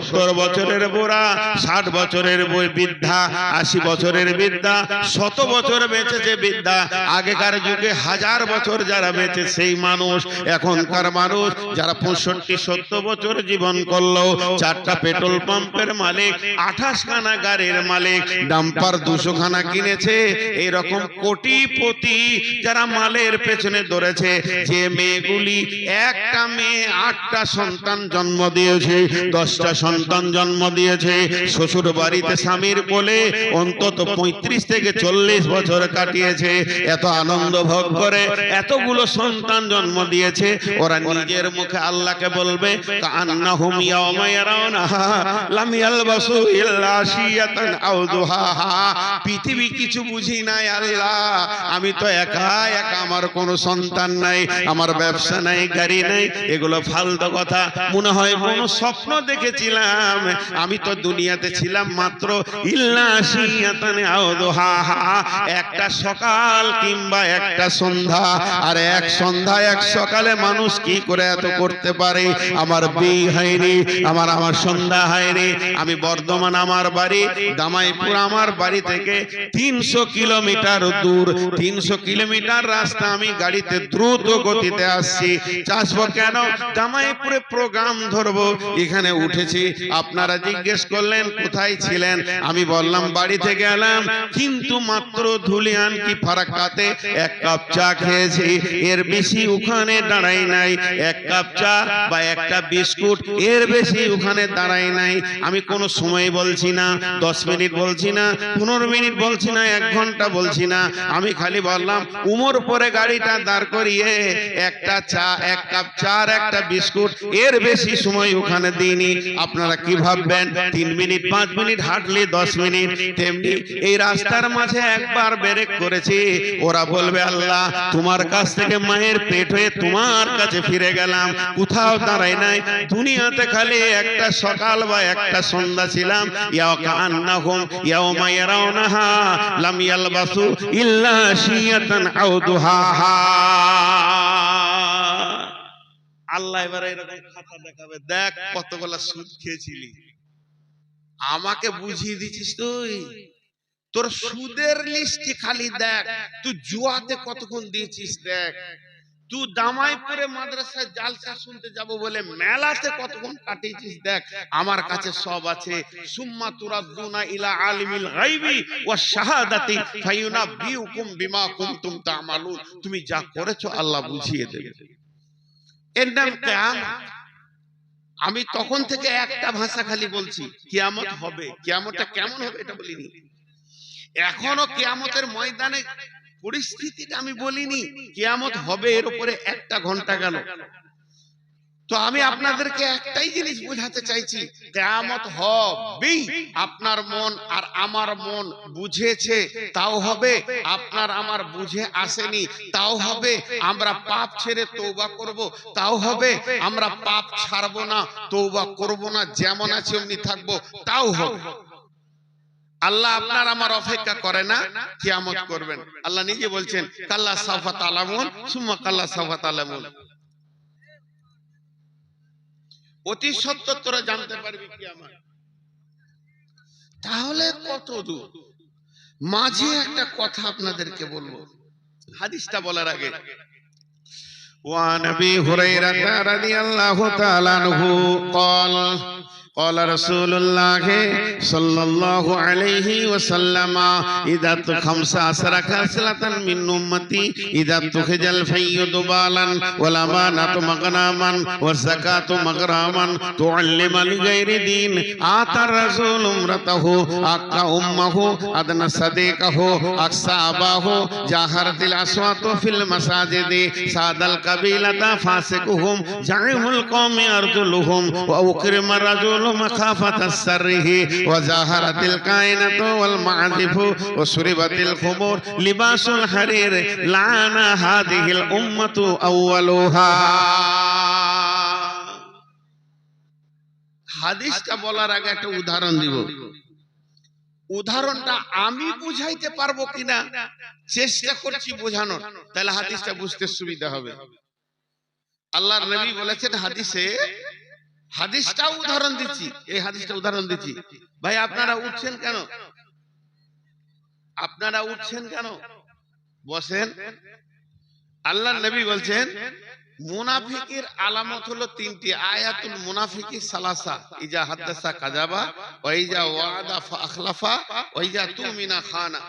70 বছরের বুড়া, 60 বছরের বৃদ্ধা, 80 বছরের বৃদ্ধা, 100 বছর বেঁচেছে বৃদ্ধা, আগেকার যুগে 1000 বছর যারা বেঁচে সেই মানুষ, এখনকার মানুষ যারা 65-70 বছর জীবন করলো, 4টা পেট্রোল পাম্পের মালিক, 28 খানা গাড়ির মালিক, ডাম্পার 200 খানা কিনেছে, এইরকম কোটিপতি যারা মালের পেছনে দৌড়েছে, যে মেয়েগুলি একটা মেয়ে 8টা সন্তান জন্ম দিয়েছে, 10টা সন্তান জন্ম দিয়েছে, শ্বশুর বাড়িতে স্বামীর কোলে অন্তত 35 থেকে 40 বছর কাটিয়েছে, এত আনন্দ ভোগ করে এতগুলো সন্তান জন্ম দিয়েছে, ওরা নিজের মুখে আল্লাহকে বলবে কাআন্নাহুম ইয়াওমা ইয়ারাউনাহা লাম ইয়ালবাসু ইল্লা আশিয়াতান আও দুহাহা, পৃথিবী কিছু বুঝি নাই আল্লাহ, আমি তো একা, আমার কোনো সন্তান নাই, আমার ব্যবসা নাই, গাড়ি নাই, এগুলো ফালতু কথা, মনে হয় কোনো স্বপ্ন দেখেছিলাম, আমি তো দুনিয়াতে ছিলাম মাত্র ইল্লা আশিয়াতান আও দুহাহা, একটা সকাল কিংবা একটা সন্ধ্যা, আর এক সন্ধ্যা এক সকালে মানুষ কি করে এত করতে পারে। আমার বিয়ে হয়নি, আমার সন্ধ্যা হয়নি, আমি বর্ধমান আমার বাড়ি, দামাইপুর আমার বাড়ি থেকে 300 কিলোমিটার দূর, 300 কিলোমিটার রাস্তা আমি গাড়িতে দ্রুত গতিতে আসছি, চাষবো কেন, দামাইপুরে প্রোগ্রাম ধরবো, এখানে উঠেছি। আপনারা জিজ্ঞেস করলেন কোথায় ছিলেন, আমি বললাম বাড়িতে গেলাম, কিন্তু মাত্র ধুলিয়ান কি ফারাক্কাতে 1 কাপ চা খেয়েছি, এর বেশি ওখানে দাঁড়াই নাই, 1 কাপ চা বা একটা বিস্কুট, এর বেশি ওখানে দাঁড়াই নাই। আমি কোনো সময় বলছি না, 10 মিনিট বলছি না, 15 মিনিট বলছি না, 1 ঘন্টা বলছি না, আমি খালি বললাম উমর পরে গাড়িটা দাঁড় করিয়ে একটা চা, 1 কাপ চা আর একটা বিস্কুট, এর বেশি সময় ওখানে দিইনি। আপনারা কি ভাববেন 3 মিনিট 5 মিনিট হাঁটলে 10 মিনিট, তেমনি এই রাস্তার মাঝে একবার ব্রেক করেছি, ওরা বলবে আল্লাহ তোমার কাছ থেকে মায়ের পেট হয়ে তোমার কাছে ফিরে গেলাম, কোথাও দাঁড়াই নাই, দুনিয়াতে খালি একটা সকাল বা একটা সন্ধ্যা ছিলাম। ইয়া কাআন্নাহুম ইয়াওমা ইয়ারাউনাহা লাম ইয়ালবাসু ইল্লা আশিয়াতান আও দুহাহা। আল্লাহ এবারে এরকম খাতা দেখাবে, দেখ কতগুলা সুদ খেয়েছিলি, আমাকে বুঝিয়ে দিছিস তুই, তোর সুদের লিস্ট খালি দেখ, তুই জুয়াতে কতক্ষণ দিয়েছিস দেখ, তুই দামাইপুরে মাদ্রাসায় জালসা শুনতে যাব বলে মেলাতে কতক্ষণ কাটিয়েছিস দেখ, আমার কাছে সব আছে। সুম্মা তুরাদ্দুনা ইলা আলিমিল গায়বি ওয়াশ শাহাদাতি ফায়ুনাব্বিউকুম বিমা কুনতুম তা'মালুন, তুমি যা করেছো আল্লাহ বুঝিয়ে দেবে। এর নাম কিয়ামত। আমি তখন থেকে একটা ভাষা খালি বলছি, কিয়ামত হবে, কিয়ামতটা কেমন হবে এটা বলিনি, এখনো কিয়ামতের ময়দানে পরিস্থিতিটা আমি বলিনি, কিয়ামত হবে এর উপরে 1টা ঘন্টা গেল। তো আমি আপনাদেরকে একটাই জিনিস বোঝাতে চাইছি, কিয়ামত হবে, আপনার মন আর আমার মন বুঝেছে তাও হবে, আপনার আমার বুঝে আসেনি তাও হবে, আমরা পাপ ছেড়ে তওবা করব তাও হবে, আমরা পাপ ছাড়বো না, তওবা করব না, যেমন আছে এমনি থাকবো তাও হবে। আল্লাহ আপনার আমার অপেক্ষা করে না, কিয়ামত করবেন। আল্লাহ নিজে বলছেন কাল্লা সাওফা তা'লামুন সুম্মা কাল্লা সাওফা তা'লামুন, অতি সত্য তোরা জানতে পারবি কিয়ামত। তাহলে কত দূর। মাঝে একটা কথা আপনাদেরকে বলবো হাদিসটা বলার আগে। وعن ابي هريره رضي الله تعالى عنه قال قال رسول الله صلى الله عليه وسلم اذا خمس عشر خصلة من امتي اذا اتخذ الفي دبالا والامانة مغناما والزكاة مغراما تعلم لغير دين آتى الرسول امرته اقى امه ادنى صديقه اقصى اباه جاهرت الاصوات في المساجد ساد القبيلة فاسقهم زعيم القوم ارجلهم واكرم الرجل مخافة السره وزاهرت الكائنة والمعازف وشربت الخمور لباس الحرير لعن هذه الأمة أولها। হাদিসটা বলার আগে একটা উদাহরণ দিব। উদাহরণটা আমি বুঝাইতে পারবো কিনা চেষ্টা করছি বোঝানোর, তাহলে হাদিসটা বুঝতে সুবিধা হবে। আল্লাহর নবী বলেছেন হাদিসে, হাদিসটাও উদাহরণ দিচ্ছি, এই হাদিসটা উদাহরণ দিচ্ছি। ভাই আপনারা উঠছেন কেন? আপনারা উঠছেন কেন? বসেন। আল্লাহর নবী বলছেন মুনাফিকের আলামত হলো তিনটি। আয়াতুল মুনাফিকি সালাসা, ইজা হাদাসা কাযাবা ওয়া ইজা ওয়াদা ফাখলাফা ওয়া ইজা তুমিনা খানা।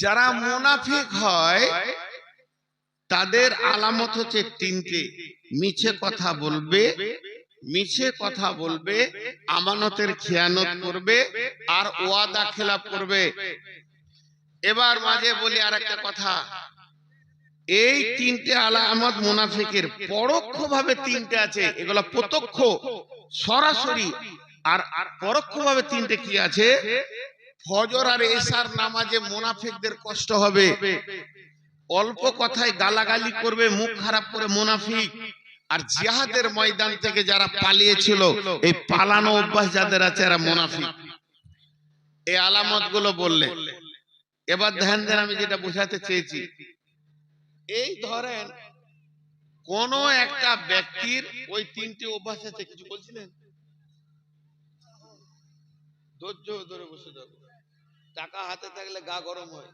যারা মুনাফিক হয় তাদের আলামত হচ্ছে তিনটে। মিছে কথা বলবে, মিছে কথা বলবে, আমানতের খেয়ানত করবে, আর ওয়াদা খেলাপ করবে। এবার মাঝে বলি আরেকটা কথা, এই তিনটে আলামত মুনাফিকের পরোক্ষভাবে তিনটে আছে, এগুলো প্রত্যক্ষ সরাসরি, আর পরোক্ষভাবে তিনটে কি আছে? ফজর আর এশার নামাজে মুনাফিকদের কষ্ট হবে, অল্প কথায় গালাগালি করবে, মুখ খারাপ করে মুনাফিক। আর জিহাদের ময়দান থেকে যারা পালিয়েছিল, এই পালানো অভ্যাস যাদের আছে এরা মুনাফিক। এই আলামত গুলো বললে এবার ধ্যান দেন, আমি যেটা বোঝাতে চেয়েছি। এই ধরেন কোন একটা ব্যক্তির ওই তিনটি অভ্যাস আছে, কিছু বলছিলেন? ধৈর্য ধরে বসে যাবে, টাকা হাতে থাকলে গা গরম হয়,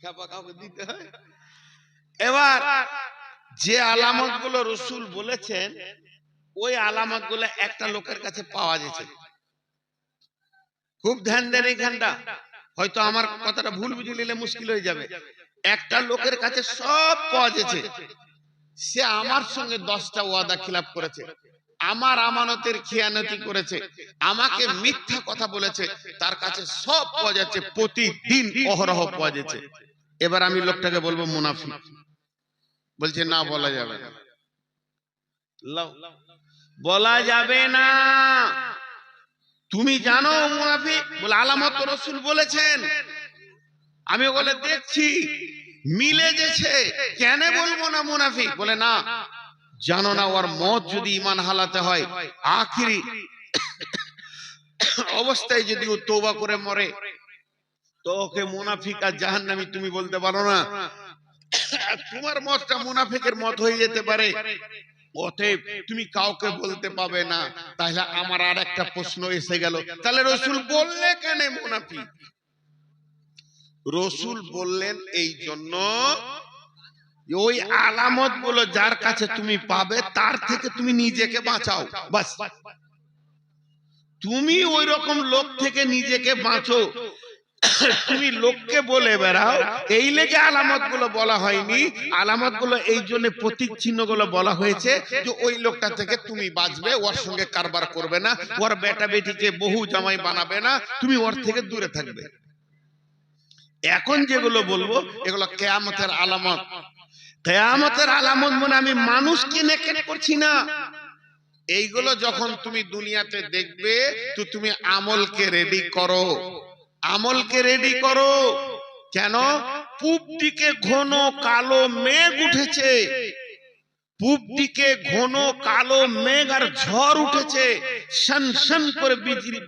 খেপা কাউকে দিতে হয়। এবার যে আলামত গুলো রাসূল বলেছেন, ওই আলামত গুলো একটা লোকের কাছে পাওয়া যাচ্ছে। খুব ধ্যান দেন এইখানটা, হয়তো আমার কথাটা ভুল বুঝে নিলে মুশকিল হয়ে যাবে। একটা লোকের কাছে সব পাওয়া যাচ্ছে, সে আমার সঙ্গে 10টা ওয়াদা খিলাফ করেছে, আমার আমানতের খেয়ানতি করেছে, আমাকে মিথ্যা কথা বলেছে, তার কাছে সব পাওয়া যাচ্ছে, প্রতিদিন অহরহ পাওয়া যাচ্ছে। এবার আমি লোকটাকে বলবো মুনাফিক। বলছে না, বলা যাবে না, বলা যাবে না। তুমি জানো মুনাফিক? বলে আলামত রাসূল বলেছেন। আমি বলে দেখছি মিলে গেছে, কেন বলবো না মুনাফিক? বলে না, জানো না ওর মত যদি ঈমান হালাতে হয়, আখিরি অবস্থায় যদি ও তওবা করে মরে, তো ওকে মুনাফিক আর জাহান্নামী তুমি বলতে পারো না। তোমার মতটা মুনাফিকের মত হয়ে যেতে পারে, অতএব তুমি কাউকে বলতে পাবে না। তাহলে আমার আর একটা প্রশ্ন এসে গেল, তাহলে রাসূল বললে কেন মুনাফিক? রাসূল বললেন এই জন্য, ওই আলামত গুলো যার কাছে তুমি পাবে তার থেকে তুমি নিজেকে বাঁচাও, বাস। তুমি ওই রকম লোক থেকে নিজেকে বাঁচো। তুমি লোককে বলে বেড়াও, এই লেগে আলামত গুলো বলা হয়নি। আলামত গুলো এই জন্য, প্রতীক চিহ্ন গুলো বলা হয়েছে যে ওই লোকটা থেকে তুমি বাঁচবে, ওর সঙ্গে কারবার করবে না, ওর বেটা বেটিকে বহু জামাই বানাবে না, তুমি ওর থেকে দূরে থাকবে। এখন যেগুলো বলবো এগুলো কিয়ামতের আলামত। কিয়ামতের আলামত মানে আমি মানুষকে নেকেট করছি না। এইগুলো যখন তুমি দুনিয়াতে দেখবে, তো তুমি আমলকে রেডি করো, আমলকে রেডি করো। কেন? পূব দিকে ঘন কালো মেঘ উঠেছে, পূব দিকে ঘন কালো মেঘ আর ঝড় উঠেছে। শান শান করে বিজলি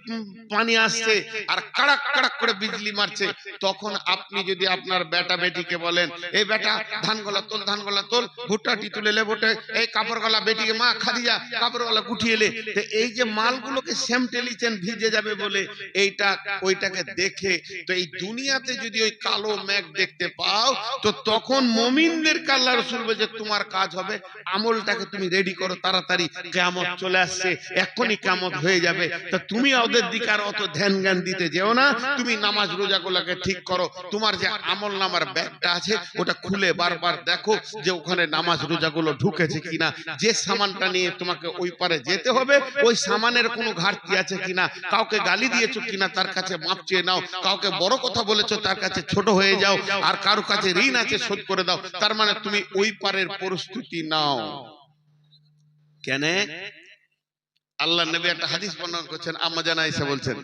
পানি আসছে আর কড়াক কড়াক করে বিজলি মারছে, তখন আপনি যদি আপনার বেটা বেটিকে বলেন, এই বেটা ধান গলা তোল, ধান গলা তোল, ভুট্টাটি তুলে লে ভুট্টে, এই কাপড় গলা বেটিকে মা খাদিজা কাপড় গলা গুটিয়ে লে, তো এই যে মালগুলোকে স্যামটেলিছেন ভিজে যাবে বলে এইটা ওইটাকে দেখে, তো এই দুনিয়াতে যদি ওই কালো মেঘ দেখতে পাও, তো তখন মুমিনদেরকে আল্লাহ রাসূল বলে যে তোমার কাজ হবে আমলটাকে তুমি রেডি করো, তাড়াতাড়ি কিয়ামত চলে আসছে, এখনই কিয়ামত হয়ে যাবে, তো তুমি ওদের দিকে আর অত ধ্যান জ্ঞান দিতে যেও না, তুমি নামাজ রোজাগুলোকে ঠিক করো, তোমার যে আমল নামার ব্যাগটা আছে ওটা খুলে বারবার দেখো যে ওখানে নামাজ রোজাগুলো ঢুকেছে কিনা, যে সামানটা নিয়ে তোমাকে ওই পারে যেতে হবে ওই সামানের কোনো ঘাটতি আছে কিনা, কাউকে গালি দিয়েছো কিনা তার কাছে মাপ চেয়ে নাও, কাউকে বড় কথা বলেছো তার কাছে ছোট হয়ে যাও, আর কারো কাছে ঋণ আছে শোধ করে দাও, তার মানে তুমি ওই পারের প্রস্তুতি নাও। কেন? আল্লাহ নবী একটা হাদিস বর্ণনা করছেন, আম্মা জান আয়েশা বলছেন,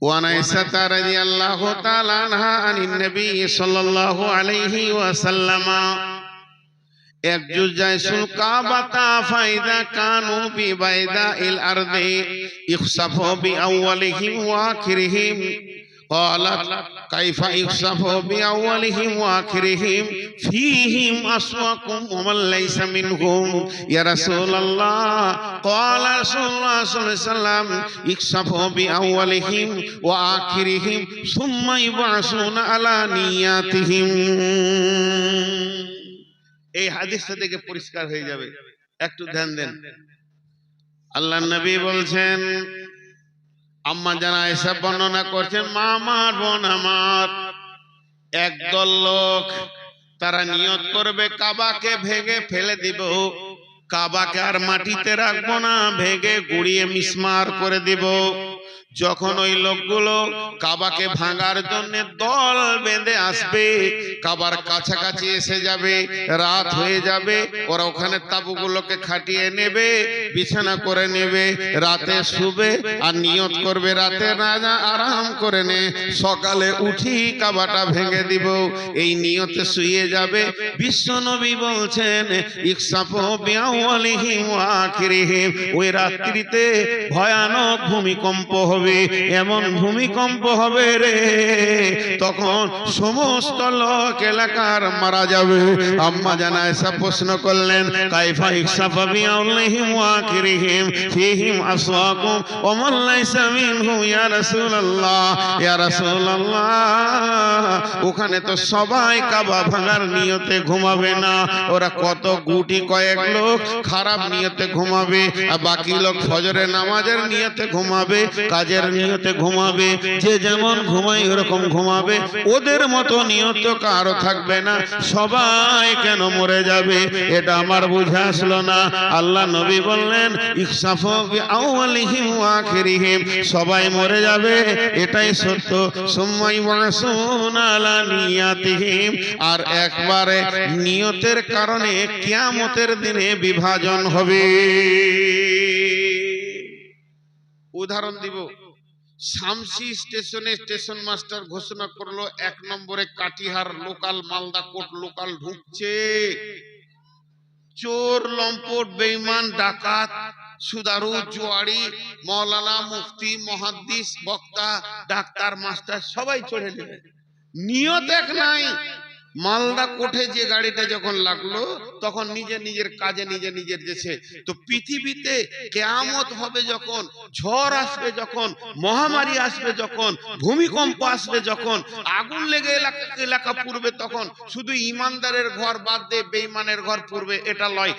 ওয়া আয়েশা রাদিয়াল্লাহু তাআলা আনহা আনিন নবী সাল্লাল্লাহু আলাইহি ওয়াসাল্লাম একজুজাইসুল কাবাতা ফাইদা কানু বি বাইদাইল আরদি ইখসাফু বি আউয়ালিহিম ওয়া আখিরিহিম قالت كيف يخسف بأولهم وآخرهم فيهم أسواقهم ومن ليس منهم يا رسول الله قال رسول الله صلى الله عليه وسلم يخسف بأولهم وآخرهم ثم يبعثون على نياتهم। এই হাদিসটা থেকে পরিষ্কার হয়ে যাবে, একটু ধ্যান দেন। আল্লাহর নবী বলছেন, আম্মা জান আয়েশা বর্ণনা করছেন, মা আমার বোন আমার, একদল লোক তারা নিয়ত করবে কাবাকে ভেঙে ফেলে দিব, কাবাকে আর মাটিতে রাখবো না, ভেঙে গুড়িয়ে মিসমার করে দিব। যখন ওই লোকগুলো কাবাকে ভাঙার জন্য দল বেঁধে আসবে, কাবার কাছাকাছি এসে যাবে, রাত হয়ে যাবে, ওরা ওখানে তাবুগুলোকে খাটিয়ে নেবে, বিছানা করে নেবে, রাতে শুবে আর নিয়ত করবে রাতে রাজা আরাম করে নে, সকালে উঠি কাবাটা ভেঙে দিব, এই নিয়তে শুয়ে যাবে। বিশ্ব নবী বলছেন, ইকসাফু বিআওয়ালিহিম ওয়া আখিরিহিম, ওই রাত্রিতে ভয়ানক ভূমিকম্প হবে, এমন ভূমিকম্প হবে রে, তখন সমস্ত লোক এলাকার মারা যাবে। আম্মা জান আয়েশা প্রশ্ন করলেন, কাইফা ইখসাফা বিআওয়ালিহিম ওয়া আখিরিহিম ফীহিম আসওয়াকুম ওয়া মান লাইসা মিনহুম ইয়া রাসূলুল্লাহ, ইয়া রাসূলুল্লাহ, ওখানে তো সবাই কাবা ভাঙার নিয়তে ঘুমাবে না, ওরা কত গুটি কয়েক লোক খারাপ নিয়তে ঘুমাবে, আর বাকি লোক ফজরের নামাজের নিয়তে ঘুমাবে, কাজের নিয়তে ঘুমাবে, যে যেমন ঘুমাই ওরকম ঘুমাবে, ওদের মতো নিয়ত কারো থাকবে না, সবাই কেন মরে যাবে, এটা আমার বুঝে আসলো না। আল্লাহ নবী বললেন, ইখসাফু বিআওয়ালিহিম ওয়া আখিরিহিম, সবাই মরে যাবে, এটাই সত্য, সুম্মা ইউবাসুনা আলা নিয়াতিহিম, আর একবারে নিয়তের কারণে কিয়ামতের দিনে বিভাজন হবে। উদাহরণ দিব, শামসি স্টেশনে স্টেশন মাস্টার ঘোষণা করলো 1 নম্বরে Katihar local Malda court local ঢুকছে, চোর লম্পট বেঈমান ডাকাত সুদারু জুয়ারি মাওলানা মুফতি মুহাদ্দিস বক্তা ডাক্তার মাস্টার সবাই চড়ে নেবে, নিয়ত এক নাই। মালদা কোঠে যে গাড়িটা যখন লাগলো তখন নিজের নিজের কাজে নিজের যেছে। তো পৃথিবীতে কিয়ামত হবে যখন, ঝড় আসবে যখন, মহামারী আসবে যখন, ভূমিকম্প আসবে যখন, আগুন লেগে এলাকা পুড়বে, তখন শুধু ইমানদারের ঘর বাদ দিয়ে বেঈমানের ঘর পুড়বে এটা লয়,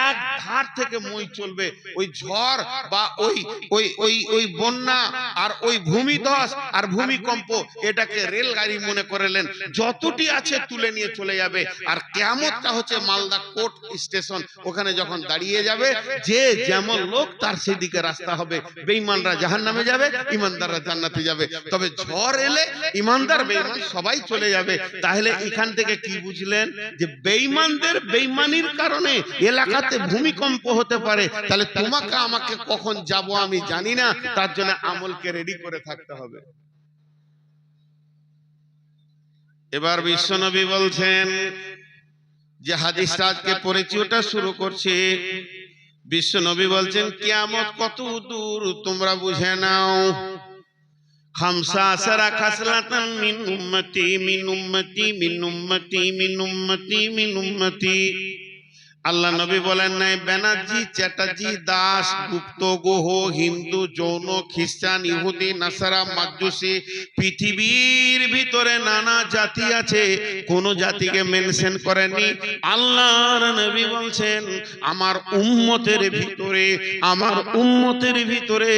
এক ধার থেকে মই চলবে। ওই ঝড় বা ওই বন্যা আর ওই ভূমিধস আর ভূমিকম্প এটাকে রেলগাড়ি মনে করলেন, যতটি আছে তুলে নিয়ে চলে যাবে। আর কিয়ামতটা হচ্ছে মালদা কোর্ট স্টেশন, ওখানে যখন দাঁড়িয়ে যাবে যে যেমন লোক তার সেদিকে রাস্তা হবে, বেঈমানরা জাহান্নামে যাবে, ইমানদাররা জান্নাতে যাবে। তবে ঝড় এলে ইমানদার বেঈমান সবাই চলে যাবে। তাহলে এখান থেকে কি বুঝলেন যে বেঈমানদের বেঈমানির কারণে এলাকাতে ভূমিকম্প হতে পারে, তাহলে তোমাকে আমাকে কখন যাব আমি জানি না, তার জন্য আমলকে রেডি করে থাকতে হবে। এবার বিশ্বনবী বলছেন যে হাদিসটা আজকে পড়েছি ওটা শুরু করছি, বিশ্ব নবী বলছেন কিয়ামত কত দূর তোমরা বুঝে নাও। খামসা আসারা খাসলাতান মিন উম্মতি মিন উম্মতি মিন উম্মতি মিন উম্মতি মিন উম্মতি। আল্লাহ নবী বলেন নাই ব্যানার্জি, চ্যাটার্জি, দাস, গুপ্ত, গুহ, হিন্দু, জৈন, খ্রিস্টান, ইহুদি, নাসারা, মাজুসি, পৃথিবীর ভিতরে নানা জাতি আছে, কোন জাতিকে মেনশন করেননি। আল্লাহর নবী বলছেন আমার উম্মতের ভিতরে, আমার উম্মতের ভিতরে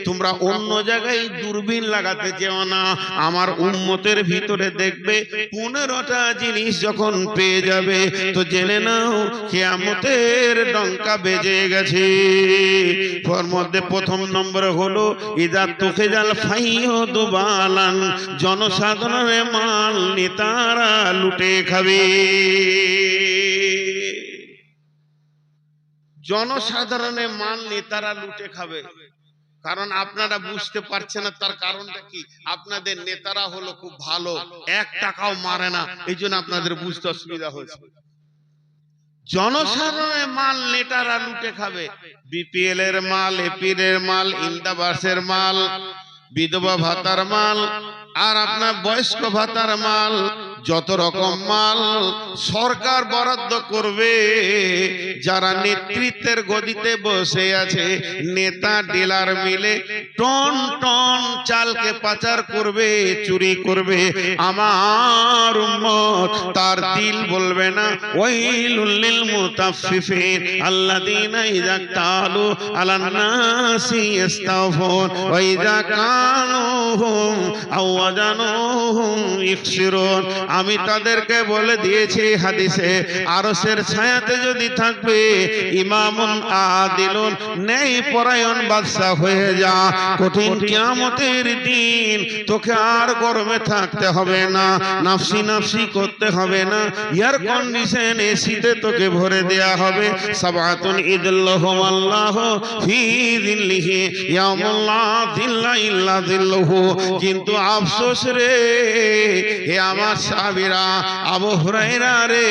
তোমরা অন্য জায়গায় দূরবীন লাগাতে যেও না। আমার উম্মতের ভিতরে দেখবে 15টা জিনিস যখন পেয়ে যাবে তো জেনে নাও কিয়ামতের ডঙ্কা বেজে গেছে। ওর মধ্যে প্রথম নম্বরে হলো ইদা তুখিজাল ফাইয়ুদু বালান, জনসাধারণের মাল নেতারা লুটে খাবে। জনসাধারণের মাল নেতারা লুটে খাবে। কারণ আপনারা বুঝতে পারছেন না, তার কারণটা কি? আপনাদের নেতারা হলো খুব ভালো, 1 টাকাও মারে না, এই জন্য আপনাদের বুঝতে অসুবিধা হয়েছে। জনসাধারণের মাল নেতারা লুটে খাবে। বিপিএল এর মাল, এপিএল এর মাল, ইন্দাবাসের মাল, বিধবা ভাতার মাল, আর আপনার বয়স্ক ভাতার মাল, যত রকম মাল সরকার বরাদ্দ করবে। যারা নেতৃত্বের গদিতে বসে আছে, নেতা ডিলার মিলে টন টন চালকে পাচার করবে, চুরি করবে। আমার উম্মত তার দিল বলবে না ওয়াইলুল লিল মুতাফফিফিন আল্লাযীনা ইযা কালু আলান নাসি ইস্তাগফুন ওয়া ইযা কানুহুম আও ওয়াজানুহুম ইখসিরুন। আমি তাদেরকে বলে দিয়েছি হাদিসে, আরশের ছায়াতে যদি থাকবে ইমামুন আদিলুন, ন্যায় পরায়ণ বাদশা হয়ে যা। কঠিন কিয়ামতের দিন তোকে আর গরমে থাকতে হবে না, নাফসি নাফসি করতে হবে না, এয়ার কন্ডিশন এসিতে তোকে ভরে দেয়া হবে। সাবাতুন ইদুল্লাহুম আল্লাহু ফি যিল্লিহি ইয়াউমুল্লা যিল্লা ইল্লা যিল্লুহু। কিন্তু আফসোস রে হে আমার সাহাবীরা, আবু হুরায়রা রে,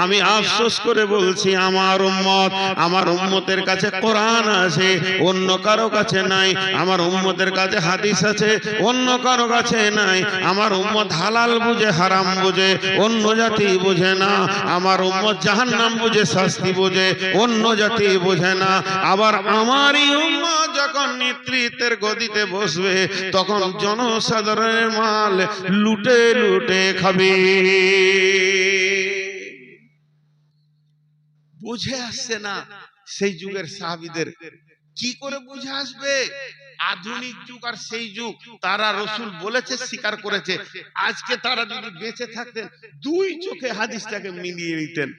আমি আফসোস করে বলছি আমার উম্মত, আমার উম্মতের কাছে কোরআন আছে, অন্য কারো কাছে নাই। আমার উম্মতের কাছে হাদিস আছে, অন্য কারো কাছে নাই। আমার উম্মত হালাল বুঝে হারাম বুঝে, অন্য জাতি বুঝে না। আমার উম্মত জাহান্নাম বুঝে শাস্তি বুঝে, অন্য জাতি বুঝে না। আবার আমারই উম্মত যখন নেতৃত্বের গদিতে বসবে তখন জনসাধারণের মাল লুটে লুটে খাবে। বুঝে আসছে না সেই যুগের সাহাবীদের। কি করে বুঝে আসবে? আধুনিক যুগ আর সেই যুগ, তারা রসুল বলেছে, স্বীকার করেছে। আজকে তারা যদি বেঁচে থাকতেন 2 চোখে হাদিসটাকে মিলিয়ে নিতেন।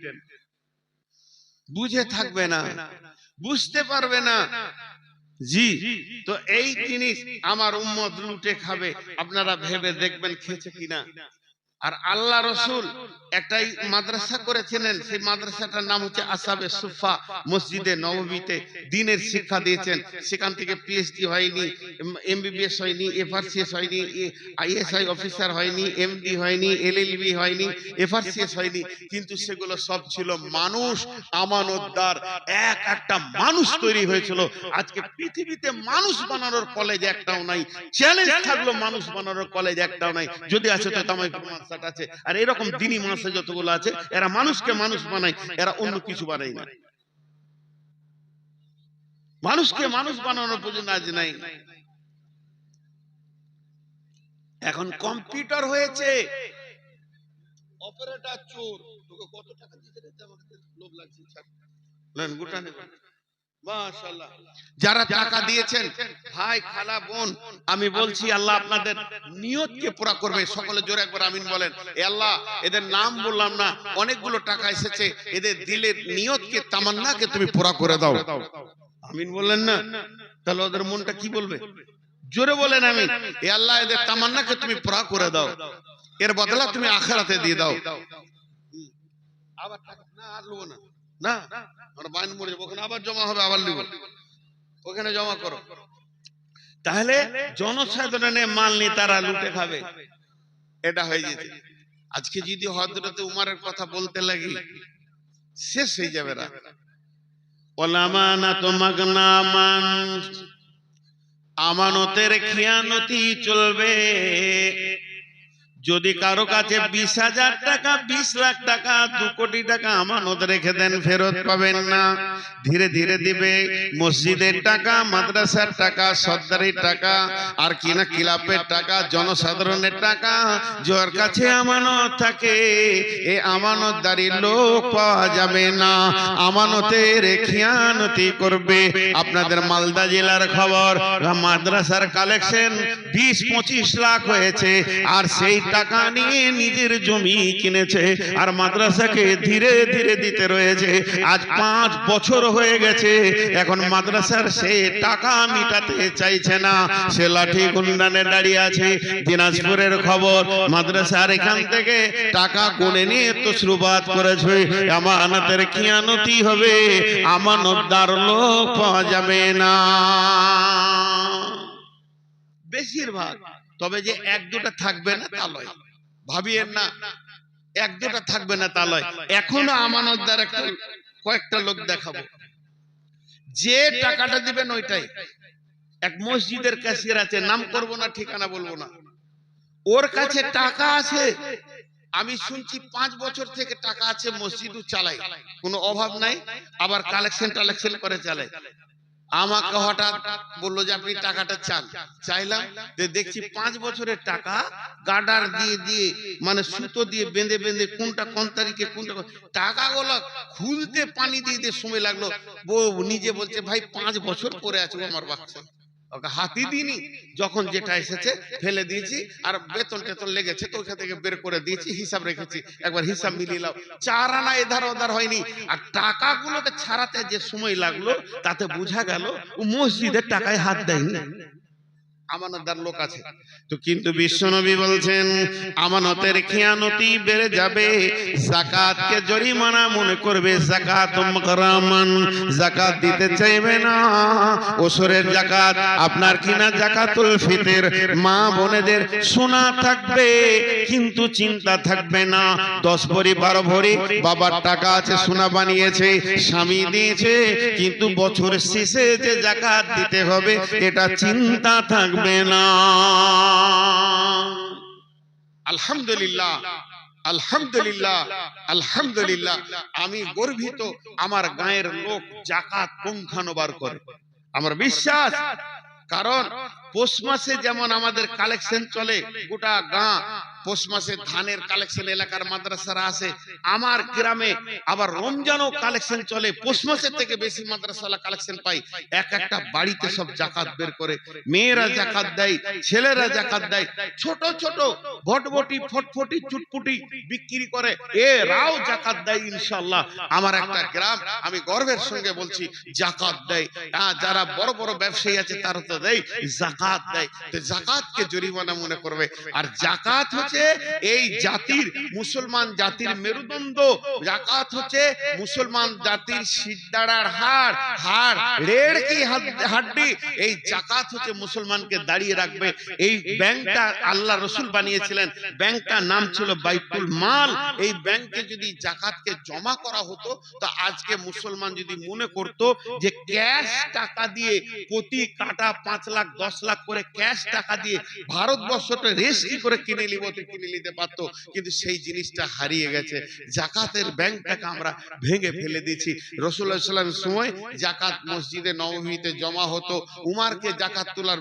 বুঝে থাকবে না, বুঝতে পারবে না। জি, তো এই জিনিস আমার উম্মত লুটে খাবে। আপনারা ভেবে দেখবেন খেয়েছে কিনা। আর আল্লাহ রসুল একটাই মাদ্রাসা করেছিলেন, সেই মাদ্রাসাটার নাম হচ্ছে আসহাবে সুফা। মসজিদে নববীতে দ্বীনের শিক্ষা দিয়েছেন। সেখান থেকে পিএইচডি হয়নি, এমবিবিএস হয়নি, এফআরসিএস হয়নি, আইএসআই অফিসার হয়নি, এমডি হয়নি, এলএলবি হয়নি, এফআরসিএস হয়নি, কিন্তু সেগুলো সব ছিল মানুষ, আমানতদার। একটা মানুষ তৈরি হয়েছিল। আজকে পৃথিবীতে মানুষ বানানোর কলেজ একটাও নাই। চ্যালেঞ্জ থাকলো মানুষ বানানোর কলেজ একটাও নাই। যদি আছে তো তামাইপুর মাদ্রাসা আছে। আর এরকম দ্বীনি মাদ্রাসা যতগুলো আছে, এরা মানুষকে মানুষ বানায়, এরা অন্য কিছু বানায় না। মানুষকে মানুষ বানানোর পর্যন্ত আজ নাই। এখন কম্পিউটার হয়েছে, অপারেটর চোর। তোকে কত টাকা দিতে রে? আমাকে লোভ লাগছে, ছাড় নেন গোটা নেন। মাশাআল্লাহ, যারা টাকা দিয়েছেন ভাই, খালা, বোন, আমি বলছি আল্লাহ আপনাদের নিয়তকে পুরা করবে। সকলে জোরে একবার আমিন বলেন। এ আল্লাহ, এদের নাম বললাম না, অনেকগুলো টাকা এসেছে, এদের দিলের নিয়তকে, তামান্নাকে তুমি পুরা করে দাও। আমিন বললেন না? তাহলে ওদের মনটা কি বলবে? জোরে বলেন আমিন। এ আল্লাহ, এদের তামান্নাকে তুমি পুরা করে দাও, এর বদলা তুমি আখিরাতে দিয়ে দাও। আবার টাকা না আর লবো না, না আমরা বাইন মরে যাবো, ওখানে আবার জমা হবে, আবার নিব, ওখানে জমা করো। তাহলে জনসাধারণের মাল নিয়ে তারা লুটে খাবে, এটা হয়ে যেতে। আজকে যদি হযরত উমরের কথা বলতে লাগি শেষ হয়ে যাবে না। ওয়াল আমানাতু মাগনামান, আমানতের খিয়ানতি চলবে। যদি কারো কাছে 20,000 টাকা, 20 লাখ টাকা, 2 কোটি টাকা আমানত রেখে দেন, ফেরত পাবেন না, ধীরে ধীরে দিবে। মসজিদের টাকা, মাদ্রাসার টাকা, সরকারের টাকা, আর কিনা ক্লাবের টাকা, জনসাধারণের টাকা, যার কাছে আমানত থাকে এই আমানতদারি লোক পাওয়া যাবে না, আমানতের খিয়ানতি করবে। আপনাদের মালদা জেলার খবর, মাদ্রাসার কালেকশন 20-25 লাখ হয়েছে, আর সেই টাকা নিয়ে নিজের জমি কিনেছে আর মাদ্রাসাকে ধীরে ধীরে দিতে রয়েছে। আজ 5 বছর হয়ে গেছে, এখন মাদ্রাসার সে টাকা মিটাতে চাইছে না, সে লাঠি গুন্ডানে দাঁড়িয়ে আছে। দিনাজপুরের খবর, মাদ্রাসার এখান থেকে টাকা গুনে নিয়ে তো শুরুবাত করেছে। আমানতের খিয়ানতি হবে, আমানতদার লোক পাওয়া যাবে না বেশিরভাগ। তবে যে 1-2টা থাকবে না তা লয়, ভাবিয়েন না 1-2টা থাকবে না তা লয়। এখনো আমানতদার কয়েকটা লোক দেখাবো, যে টাকাটা দিবেন ওইটাই। এক মসজিদের ক্যাশিয়ার আছে, নাম করব না, ঠিকানা বলবো না, ওর কাছে টাকা আছে, আমি শুনছি 5 বছর থেকে টাকা আছে, মসজিদও চালায়, কোনো অভাব নাই, আবার কালেকশন করে চালায়। আমাকে হঠাৎ বললো যে আপনি টাকাটা চান। চাইলাম, দেখছি 5 বছরের টাকা গার্ডার দিয়ে দিয়ে, মানে সুতো দিয়ে বেঁধে বেঁধে, কোনটা কোন তারিখে কোনটা, টাকাগুলো খুলতে পানি দিয়ে দিয়ে সময় লাগলো। বউ নিজে বলছে ভাই 5 বছর পরে আছে আমার বাচ্চা, ওকে হাতি দিইনি, যখন যেটা এসেছে ফেলে দিয়েছি, আর বেতন টেতন লেগেছে তো ওইখান থেকে বের করে দিয়েছি, হিসাব রেখেছি, একবার হিসাব মিলিয়ে নাও, 4 আনা এধার ওধার হয়নি। আর টাকাগুলোকে ছাড়াতে যে সময় লাগলো তাতে বোঝা গেল ও মসজিদের টাকায় হাত দেয়নি, আমানতদার লোক আছে তো। কিন্তু বিশ্বনবী বলছেন আমানতের খিয়ানতি বেড়ে যাবে, যাকাতকে জরিমানা মনে করবে, যাকাত মুকরামান, যাকাত দিতে চাইবে না। ওসরের যাকাত, আপনার কিনা জাকাতুল ফিতর, মা বোনেদের সোনা থাকবে কিন্তু চিন্তা থাকবে না, 10 ভরি 12 ভরি বাবার টাকা আছে, সোনা বানিয়েছে, স্বামী দিয়েছে, কিন্তু বছর শেষে যে যাকাত দিতে হবে এটা চিন্তা থাকবে না। আলহামদুলিল্লাহ, আলহামদুলিল্লাহ, আলহামদুলিল্লাহ, আমি গর্বিত আমার গায়ের লোক যাকাত পঙ্খানুবার করে, আমার বিশ্বাস। কারণ পৌষ মাসে যেমন আমাদের কালেকশন চলে, গোটা গাঁ পৌষ মাসে ধানের কালেকশন, এলাকার মাদ্রাসারা আসে, আমার গ্রামে আবার রমজানও কালেকশন চলে, পৌষ মাসের থেকে বেশি মাদ্রাসাওয়ালা কালেকশন পাই। একটা বাড়িতে সব যাকাত বের করে, মেয়েরা যাকাত দেয়, ছেলেরা যাকাত দেয়, ছোট ছোট ভটভটি ফটফটি চুটপুটি বিক্রি করে, এরাও যাকাত দেয় ইনশাআল্লাহ। আমার একটা গ্রাম, আমি গর্বের সঙ্গে বলছি, যাকাত দেয়। যারা বড় বড় ব্যবসায়ী আছে তারা তো দেয়, যাকাত দেয়। তো যাকাতকে জরিমানা মনে করবে। আর যাকাত হচ্ছে এই জাতির, মুসলমান জাতির মেরুদণ্ড, যাকাত হচ্ছে মুসলমান জাতির সিদ্ধাড়ার হাড়, রেড় কি হাড্ডি, এই যাকাত হচ্ছে মুসলমানকে দাঁড়িয়ে রাখবে। এই ব্যাংকটা আল্লাহ রসুল বানিয়েছিলেন, ব্যাংকটার নাম ছিল বাইতুল মাল। এই ব্যাংকে যদি যাকাতকে জমা করা হতো, তো আজকে মুসলমান যদি মনে করতো যে ক্যাশ টাকা দিয়ে প্রতি কাটা 5 লাখ 10 লাখ করে ক্যাশ টাকা দিয়ে ভারতবর্ষটা রেস্টি করে কিনে নিতে পারতো, কিন্তু সেই জিনিসটা হারিয়ে গেছে। যাকাতের ব্যাংকটাকে আমরা ভেঙে ফেলে দিয়েছি। রাসূলুল্লাহ সাল্লাল্লাহু আলাইহি ওয়াসাল্লামের সময় যাকাত মসজিদে নববীতে জমা হতো, উমারকে যাকাত তোলার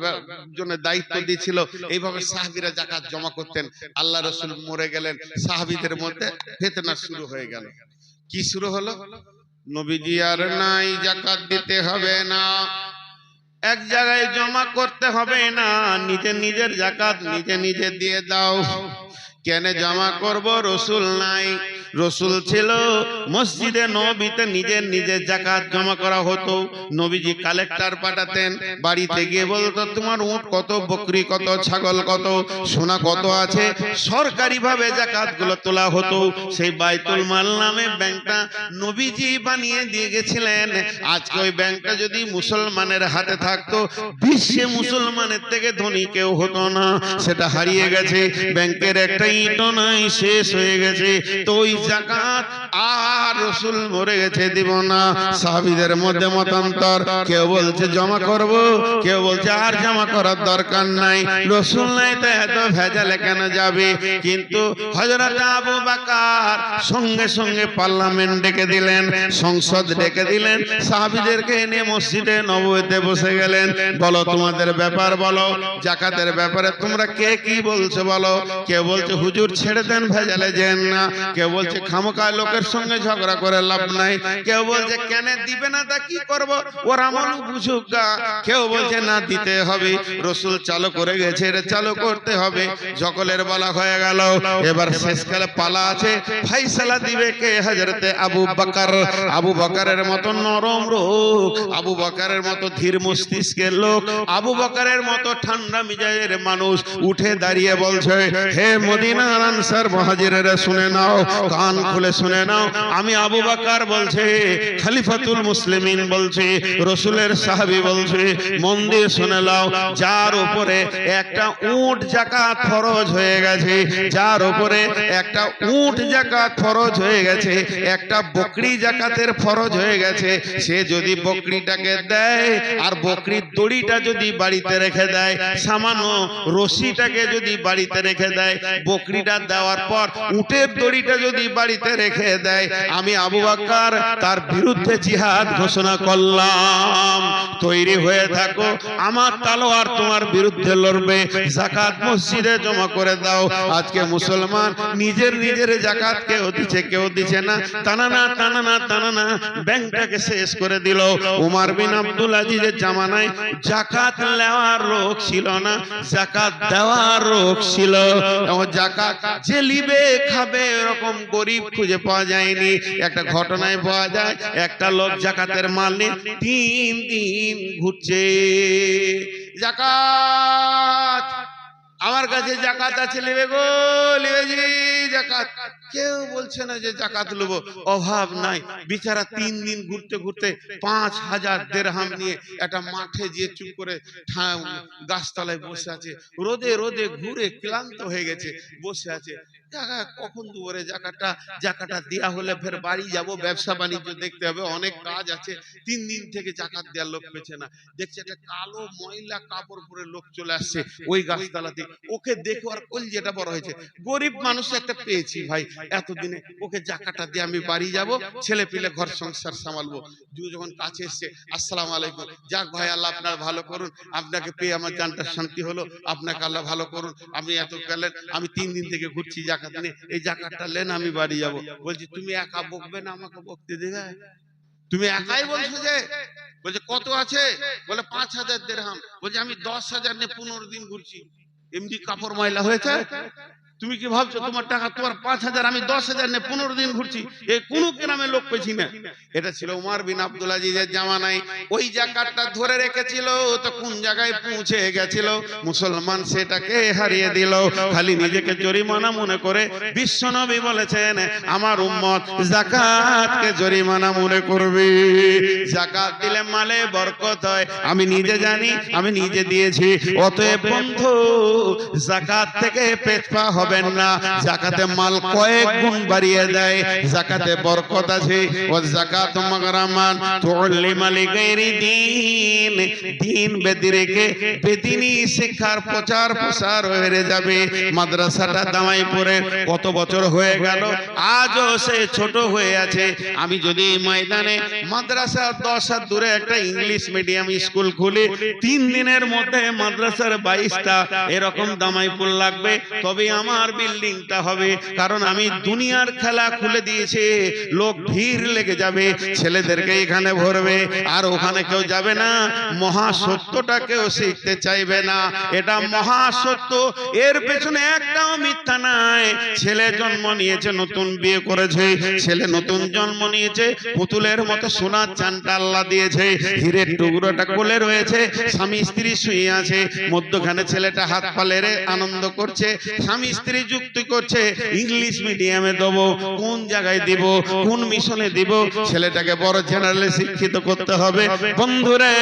জন্য দায়িত্ব দিয়েছিল, এইভাবে সাহাবীরা যাকাত জমা করতেন। আল্লাহ রাসূল মরে গেলেন, সাহাবীদের মধ্যে ফিতনা শুরু হয়ে গেল। কি শুরু হলো? নবীজি আর নাই, যাকাত দিতে হবে না, এক জায়গায় জমা করতে হবে না, নিজের যাকাত নিজে দিয়ে দাও। কেন জমা করব? রসুল নাই, রসুল ছিল মসজিদে নববীতে নিজের যাকাত জমা করা হতো। নবীজি কালেক্টর পাঠাতেন, বাড়িতে গিয়ে বলতো তোমার উট কত, বকরি কত, ছাগল কত, সোনা কত আছে, সরকারি ভাবে যাকাত গুলো তোলা হতো। সেই বাইতুল মাল নামে ব্যাংকটা নবীজি বানিয়ে দিয়ে গেছিলেন। আজকে ওই ব্যাংকটা যদি মুসলমানের হাতে থাকতো, বিশ্বে মুসলমানের থেকে ধনী কেউ হতো না, সেটা হারিয়ে গেছে। ব্যাংকের একটা ইটও নাই, শেষ হয়ে গেছে। তো ওই যাকাত আর রসুল মরে গেছে দিব না। সাহাবীদের মধ্যে মতান্তর, কেউ বলছে জমা করব, কেউ বলছে আর জমা করার দরকার নাই, রসুল নাই তো এত ভেজালে কেন যাবে। কিন্তু হযরত আবু বকর সঙ্গে সঙ্গে পার্লামেন্ট ডেকে দিলেন, সংসদ ডেকে দিলেন, সাহাবীদেরকে এনে মসজিদে নববীতে বসে গেলেন। বলো তোমাদের ব্যাপার বলো, যাকাতের ব্যাপারে তোমরা কে কি বলছো বলো। কেউ বলছে হুজুর ছেড়ে দেন, ভেজালে যেন না। কেউ বলছে খামোখা লোকের সঙ্গে ঝগড়া করে লাভ নাই। কেউ বলছে কেন দিবে না তা কি করব, ওর আমল বুঝুক গা। কেউ বলছে না দিতে হবে, রসুল চালু করে গেছে, এটা চালু করতে হবে। সকলের বলা হয়ে গেল, এবার শেষকালে পালা আছে, ফাইসালা দিবে কে? হযরতে আবু বকর। আবু বকরের মতো নরম রূপ, আবু বকরের মতো ধীর মস্তিষ্কের লোক, আবু বকরের মতো ঠান্ডা মিজাজের মানুষ উঠে দাঁড়িয়ে বলছে, হে মদিনার আনসার মুহাজিরেরা শুনে নাও, কান খুলে শুনে নাও। আমি আবু বকর বলছে, খলিফাতুল মুসলিমিন বলছে, রসুলের সাহাবী বলছে, মন দিয়ে শুনে নাও। যার উপরে একটা উট যাকাত ফরজ হয়ে গেছে, যার উপরে একটা উট যাকাত ফরজ হয়ে গেছে, একটা বকরি যাকাতের ফরজ হয়ে গেছে, সে যদি বকরিটাকে দেয় আর বকরির দড়িটা যদি বাড়িতে রেখে দেয়, সামান্য রশিটাকে যদি বাড়িতে রেখে দেয়, বকরিটা দেওয়ার পর উটের দড়িটা যদি বাড়িতে রেখে দেয়, আমি আবু বকর তার বিরুদ্ধে জিহাদ ঘোষণা করলাম। তৈরি হয়ে থাকো, আমার তালোয়ার তোমার বিরুদ্ধে লড়বে। যাকাত মসজিদে জমা করে দাও। আজকে মুসলমান নিজের নিজের যাকাত কেউ দিচ্ছে, কেউ দিচ্ছে না। টানানা টানানা টানানা ব্যাংকটাকে শেষ করে দিল। উমর বিন আব্দুল আজিজের জামানায় যাকাত নেওয়ার রোগ ছিল না, যাকাত দেওয়ার রোগ ছিল। যাকাত যে লিবে খাবে এরকম গরিব খুঁজে পাওয়া যায়নি। একটা ঘটনায় পাওয়া যায়, একটা লোক যাকাতের মাল নিয়ে 3 দিন ঘুরছে। যাকাত আমার কাছে যাকাত আছে, নেবে গো, নেবে জি যাকাত। কেউ বলছে না যে যাকাত নেবো, অভাব নাই। বিচারা 3 দিন ঘুরতে ঘুরতে 5000 দিরহাম নিয়ে একটা মাঠে গিয়ে চুপ করে গাছতলায় বসে আছে। রোদে রোদে ঘুরে ক্লান্ত হয়ে গেছে, বসে আছে। কখন দুপুরে জাকাতটা দেয়া হলে ফের বাড়ি যাব, ব্যবসা বাণিজ্য দেখতে হবে, অনেক কাজ আছে। 3 দিন থেকে জাকাত দেওয়ার লোক পেছে না। দেখছে একটা কালো ময়লা কাপড় পরে লোক চলে আসছে ওই গাছতলাতে। ওকে দেখো আর কলজেটা বড় হয়েছে, গরিব মানুষ একটা পেয়েছি ভাই, এতদিনে ওকে জাকাতটা দিয়ে আমি বাড়ি যাব, ছেলে পিলে ঘর সংসার সামালবো। যখন কাছে এসছে, আসসালামু আলাইকুম। যাক ভাই, আল্লাহ আপনার ভালো করুন, আপনাকে পেয়ে আমার জানটা শান্তি হলো, আপনাকে আল্লাহ ভালো করুন। আপনি এত পেলেন, আমি 3 দিন থেকে ঘুরছি জাকাত নিয়ে, এই জাকাতটা নেন, আমি বাড়ি যাব। বলছি তুমি একা বকবে না, আমাকে বকতে দেবে? তুমি একাই বলছো যে? বলছে কত আছে? বলে 5000 দিরহাম। বলছে আমি 10,000 নিয়ে 15 দিন ঘুরছি, এমনি কাপড় ময়লা হয়েছে। তুমি কি ভাবছো তোমার টাকা, তোমার 5000, আমি 10,000 নিয়ে 15 দিন ঘুরছি, এই কোন গ্রামে লোক পেছি না। এটা ছিল উমর বিন আব্দুল আজিজের জামানায়। ওই জাকাতটা ধরে রেখেছিল, তো কোন জায়গায় পৌঁছে গেছিল, মুসলমান সেটাকে হারিয়ে দিল। খালি নিজেকে জরিমানা মনে করে। বিশ্বনবী বলেছেন, আমার উম্মত যাকাতকে জরিমানা মনে করবে। যাকাত দিলে মালে বরকত হয়, আমি নিজে জানি, আমি নিজে দিয়েছি। অতএব বন্ধু, যাকাত থেকে পেছপা হবে না। যাকাতে মাল কয়েক গুণ বাড়িয়ে দেয়, যাকাতে বরকত আছে। ও যাকাত মাগরামান তুল্লিমা লিগাইরি দিন, দিন বেদিরেকে বেদিনী শিক্ষার প্রচার প্রসার হয়ে যাবে। মাদ্রাসাটা দামাইপুরে কত বছর হয়ে গেল, আজও সে ছোট হয়ে আছে। আমি যদি এই ময়দানে মাদ্রাসা 10 হাত দূরে একটা ইংলিশ মিডিয়াম স্কুল খুলি, 3 দিনের মধ্যে মাদ্রাসার 22টা এরকম দামাইপুর লাগবে, তবে আমার বিল্ডিংটা হবে। কারণ আমি দুনিয়ার খেলা খুলে দিয়েছি, লোক ভিড় লেগে যাবে, ছেলেদেরকে এখানে ভরবে, আর ওখানে কেউ যাবে না। মহাসত্যটা কেউ শিখতে চাইবে না, এটা মহাসত্য। এর পেছনে একটাও মিথ্যা নাই। ছেলে জন্ম নিয়েছে, নতুন বিয়ে করেছে, ছেলে নতুন জন্ম নিয়েছে, পুতুলের মতো সোনার চানটা আল্লাহ দিয়েছে, হীরের টুকরোটা কোলে রয়েছে, স্বামী স্ত্রী শুয়ে আছে, মধ্যখানে ছেলেটা হাত পা লেড়ে আনন্দ করছে, স্বামী স্ত্রী ক্ষেত্রে যুক্তি করছে ইংলিশ মিডিয়ামে দেবো, কোন জায়গায় দিব, কোন মিশনে দিব, ছেলেটাকে বড় জেনারেলে শিক্ষিত করতে হবে। বন্ধুরে,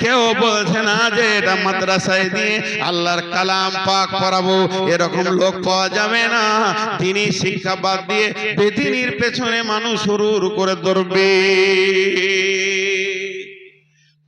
কেউ বলছে না যে এটা মাদ্রাসায় দিয়ে আল্লাহর কালাম পাক পড়াবো, এরকম লোক পাওয়া যাবে না। তিনি শিক্ষা বাদ দিয়ে বেদিনীর পেছনে মানুষ শুরু করে দৌড়বে।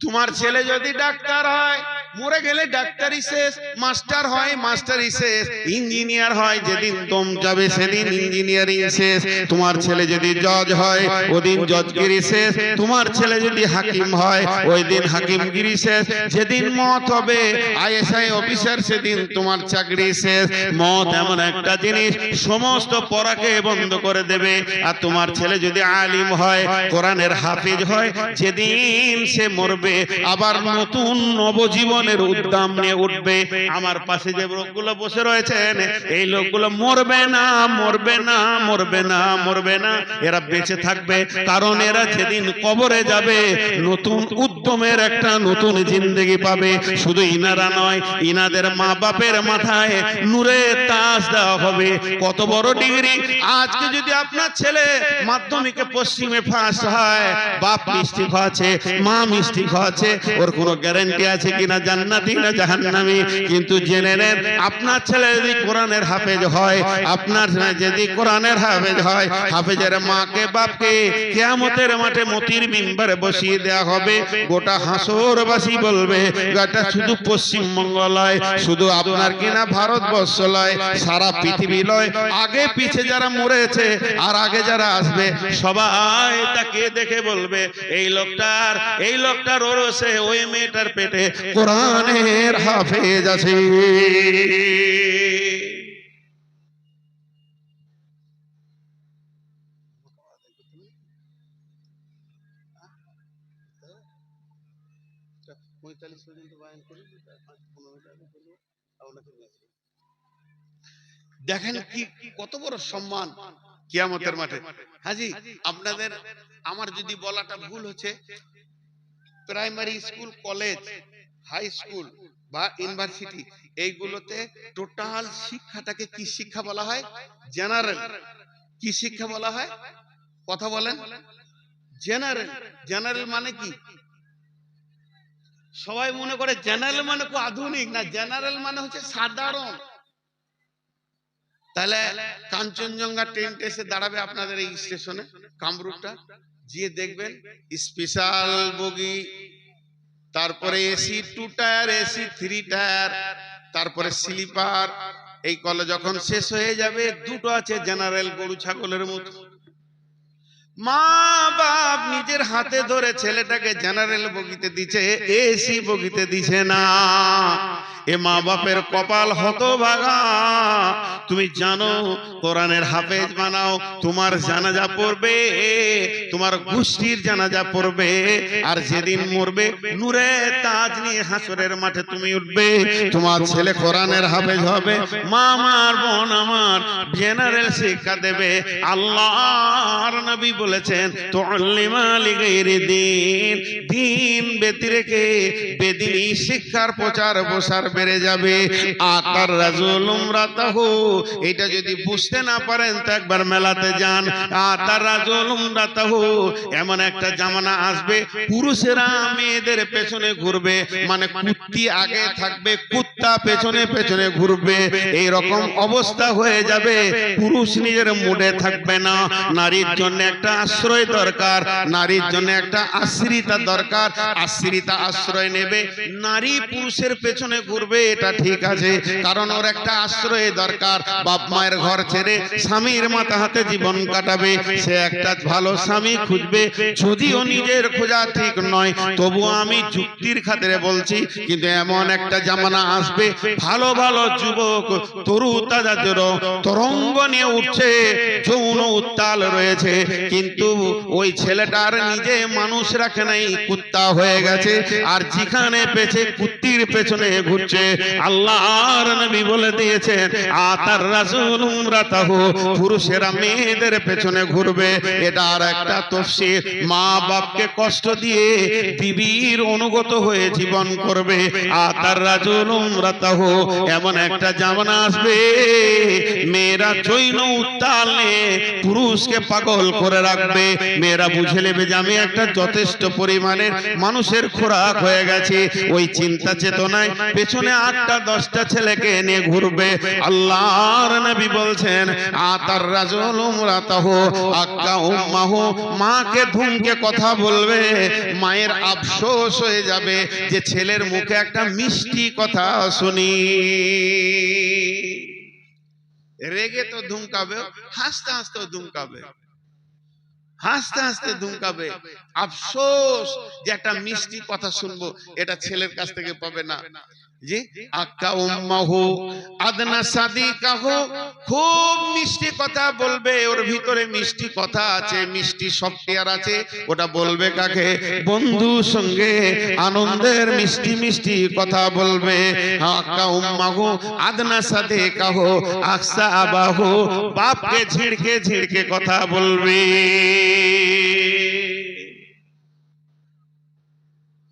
তোমার ছেলে যদি ডাক্তার হয়, মরে গেলে ডাক্তারি শেষ, মাস্টার হয় মাস্টারি শেষ, ইঞ্জিনিয়ার হয় যেদিন দম যাবে সেদিন ইঞ্জিনিয়ারিং শেষ। তোমার ছেলে যদি জজ হয় ওদিন জজগিরি শেষ, তোমার ছেলে যদি হাকিম হয় ওই দিন হাকিমগিরি শেষ। যেদিন মত হবে আইএসআই অফিসার সেদিন তোমার চাকরি শেষ। মত এমন একটা জিনিস সমস্ত পড়াকে বন্ধ করে দেবে। আর তোমার ছেলে যদি আলিম হয়, কোরআনের হাফিজ হয়, যেদিন সে মরবে আবার নতুন নবজীবন উদ্যম নিয়ে উঠবে। আমার পাশে যে লোকগুলো বসে রয়েছেন, এই লোকগুলো মরবে না, মরবে না, মরবে না, মরবে না, এরা বেঁচে থাকবে। কারণ এরা যেদিন কবরে যাবে নতুন উদ্যমের একটা নতুন জিন্দেগি পাবে। শুধু ইনারা নয়, ইনাদের মা বাপের মাথায় নূরের তাজ দেওয়া হবে। কত বড় ডিগ্রি! আজকে যদি আপনার ছেলে মাধ্যমিকে পশ্চিমে ফার্স্ট হয়, বাপ মিষ্টি খাওয়াচ্ছে, মা মিষ্টি খাওয়াচ্ছে, ওর কোনো গ্যারান্টি আছে কিনা জান্নাতি না জাহান্নামী? কিন্তু জেনে নেন, আপনার ছেলে যদি কোরআনের হাফেজ হয়, আপনার যদি কোরআনের হাফেজ হয়, হাফেজের মাকে বাপকে কিয়ামতের মাঠে মতির মিম্বারে বসিয়ে দেওয়া হবে। গোটা হাসরবাসী বলবে এটা শুধু পশ্চিমবঙ্গ লয়, শুধু আপনার কিনা ভারতবর্ষ লয়, সারা পৃথিবী লয়। আগে পিছে যারা মরেছে আর আগে যারা আসবে সবাই তাকে দেখে বলবে এই লোকটার ওরসে ওই মেয়েটার পেটে কোরআনের হাফেজ আছে। দেখেন কি কত বড় সম্মান কিয়ামতের মাঠে। হাজি, আপনাদের আমার যদি বলাটা ভুল হচ্ছে, primary school, college, high school বা ইউনিভার্সিটি, এইগুলোতে টোটাল শিক্ষাটাকে কি শিক্ষা বলা হয়? জেনারেল। কি শিক্ষা বলা হয়? কথা বলেন। জেনারেল। জেনারেল মানে কি? সবাই মনে করে জেনারেল মানে খুব আধুনিক, না, জেনারেল মানে হচ্ছে সাধারণ। তাহলে কাঞ্চনজঙ্ঘা ট্রেন এসে দাঁড়াবে আপনাদের এই স্টেশনে, কামরূপটা, গিয়ে দেখবেন স্পেশাল বগি, তারপরে এসি 2 টায়ার, এসি 3 টায়ার, তারপরে স্লিপার। এই কলে যখন শেষ হয়ে যাবে দুটো আছে জেনারেল, গরু ছাগলের মতো। মা বাপ নিজের হাতে ধরে ছেলেটাকে জেনারেল বগিতে দিচ্ছে, এসি বগিতে দিছে না। এ মা বাপের কপাল হতভাগা। তুমি জানো কোরআনের হাফেজ বানাও, তোমার জানাজা পড়বে, তোমার গোষ্ঠীর জানাজা পড়বে, আর যেদিন মরবে নূরে তাজ নিয়ে হাসরের মাঠে তুমি উঠবে। তোমার ছেলে কোরআনের হাফেজ হবে, মা আমার, বোন আমার জেনারেল শিক্ষা দেবে। আল্লাহর নবী বলেছেন তুআল্লিমা লিগাইরি দ্বীন, দ্বীন ব্যতি রেখে বেদিনী শিক্ষার প্রচার প্রসার বেড়ে যাবে। আতার রাজুল উমরাতাহু, এটা যদি বুঝতে না পারেন তো একবার মেলাতে যান। আতার রাজুল উমরাতাহু, এমন একটা জামানা আসবে পুরুষেরা মেয়েদের পেছনে ঘুরবে, মানে কুত্তি আগে থাকবে, কুত্তা পেছনে পেছনে ঘুরবে। এই রকম অবস্থা হয়ে যাবে, পুরুষ নিজের মুডে থাকবে না। নারীর জন্য একটা আশ্রয় দরকার, নারীর জন্য একটা আশ্রিতা দরকার, আশ্রিতা আশ্রয় নেবে। নারী পুরুষের পেছনে ঘুরবে এটা ঠিক আছে, কারণ ওর একটা আশ্রয় দরকার। বাপ মায়ের ঘর ছেড়ে স্বামীর মাথা হাতে জীবন কাটাবে, সে একটা ভালো স্বামী খুঁজবে। যদিও নিজের খোঁজা ঠিক নয়, তবুও আমি যুক্তির খাতিরে বলছি। কিন্তু এমন একটা জামানা আসবে, ভালো ভালো যুবক তরু তাজা তরঙ্গ নিয়ে উঠছে, যৌন উত্তাল রয়েছে, কিন্তু ওই ছেলেটার নিজে মানুষ রাখে নাই, কুত্তা হয়ে গেছে, আর যেখানে পেছে কুত্তির পেছনে ঘুরছে। আল্লাহর নবী বলে দিয়েছেন আতার রাসূল উমরাতাহু, পুরুষেরা মেয়েদের পেছনে ঘুরবে। এটা আর একটা তাফসীর, মা বাপকে কষ্ট দিয়ে বিবির অনুগত হয়ে জীবন করবে। আতার রাসূল উমরাতাহু, এমন একটা জামানা আসবে মেয়েরা জৈন উত্তাল নিয়ে পুরুষকে পাগল করে রাখবে। মেয়েরা বুঝে নেবে যে আমি একটা যথেষ্ট পরিমাণের মানুষের খোরাক হয়ে গেছে। ওই চিন্তা চেতনায় পেছনে 8টা 10টা ছেলেকে নিয়ে ঘুরবে। আল্লাহর নবী বলছেন আতার রাজুল উমরাতাহু আক্কা উম্মাহু, মাকে ধুমকে কথা বলবে। মায়ের আফসোস হয়ে যাবে যে ছেলের মুখে একটা মিষ্টি কথা শুনি। রেগে তো ধুমকাবে, হাসতে হাসতে ধুমকাবে, হাসতে হাসতে ধুমকাবে। আফসোস যে একটা মিষ্টি কথা শুনবো, এটা ছেলের কাছ থেকে পাবে না। জি, আক্কা উম্মাহু আদনা সাদিকাহু, খুব মিষ্টি কথা বলবে। ওর ভিতরে মিষ্টি কথা আছে, মিষ্টি সফটওয়্যার আছে। ওটা বলবে কাকে? বন্ধুর সঙ্গে আনন্দের মিষ্টি মিষ্টি কথা বলবে। আক্কা উম্মাহু আদনা সাদিকাহু আকসা আবাহু, বাপকে ঝিড়কে ঝিড়কে কথা বলবে।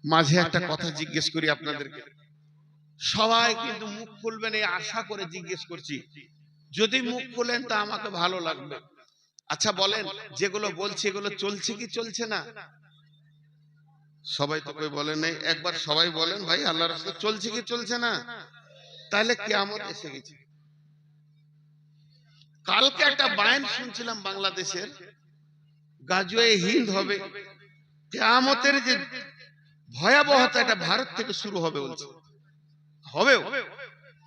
মাঝে একটা কথা জিজ্ঞেস করি আপনাদেরকে, সবাই কিন্তু মুখ খুলবেন এই আশা করে জিজ্ঞেস করছি, যদি মুখ খুলেন তা আমাকে ভালো লাগবে। আচ্ছা বলেন, যেগুলো বলছি এগুলো চলছে কি চলছে না? সবাই তো কই বলেন নাই, একবার সবাই বলেন ভাই আল্লাহর রাস্তায় চলছে কি চলছে না? তাহলে কিয়ামত এসে গেছে। কালকে একটা বায়ান শুনছিলাম বাংলাদেশের, গাজওয়ে হিন্দ হবে, কিয়ামতের যে ভয়াবহতা এটা ভারত থেকে শুরু হবে বলছে। হবেও,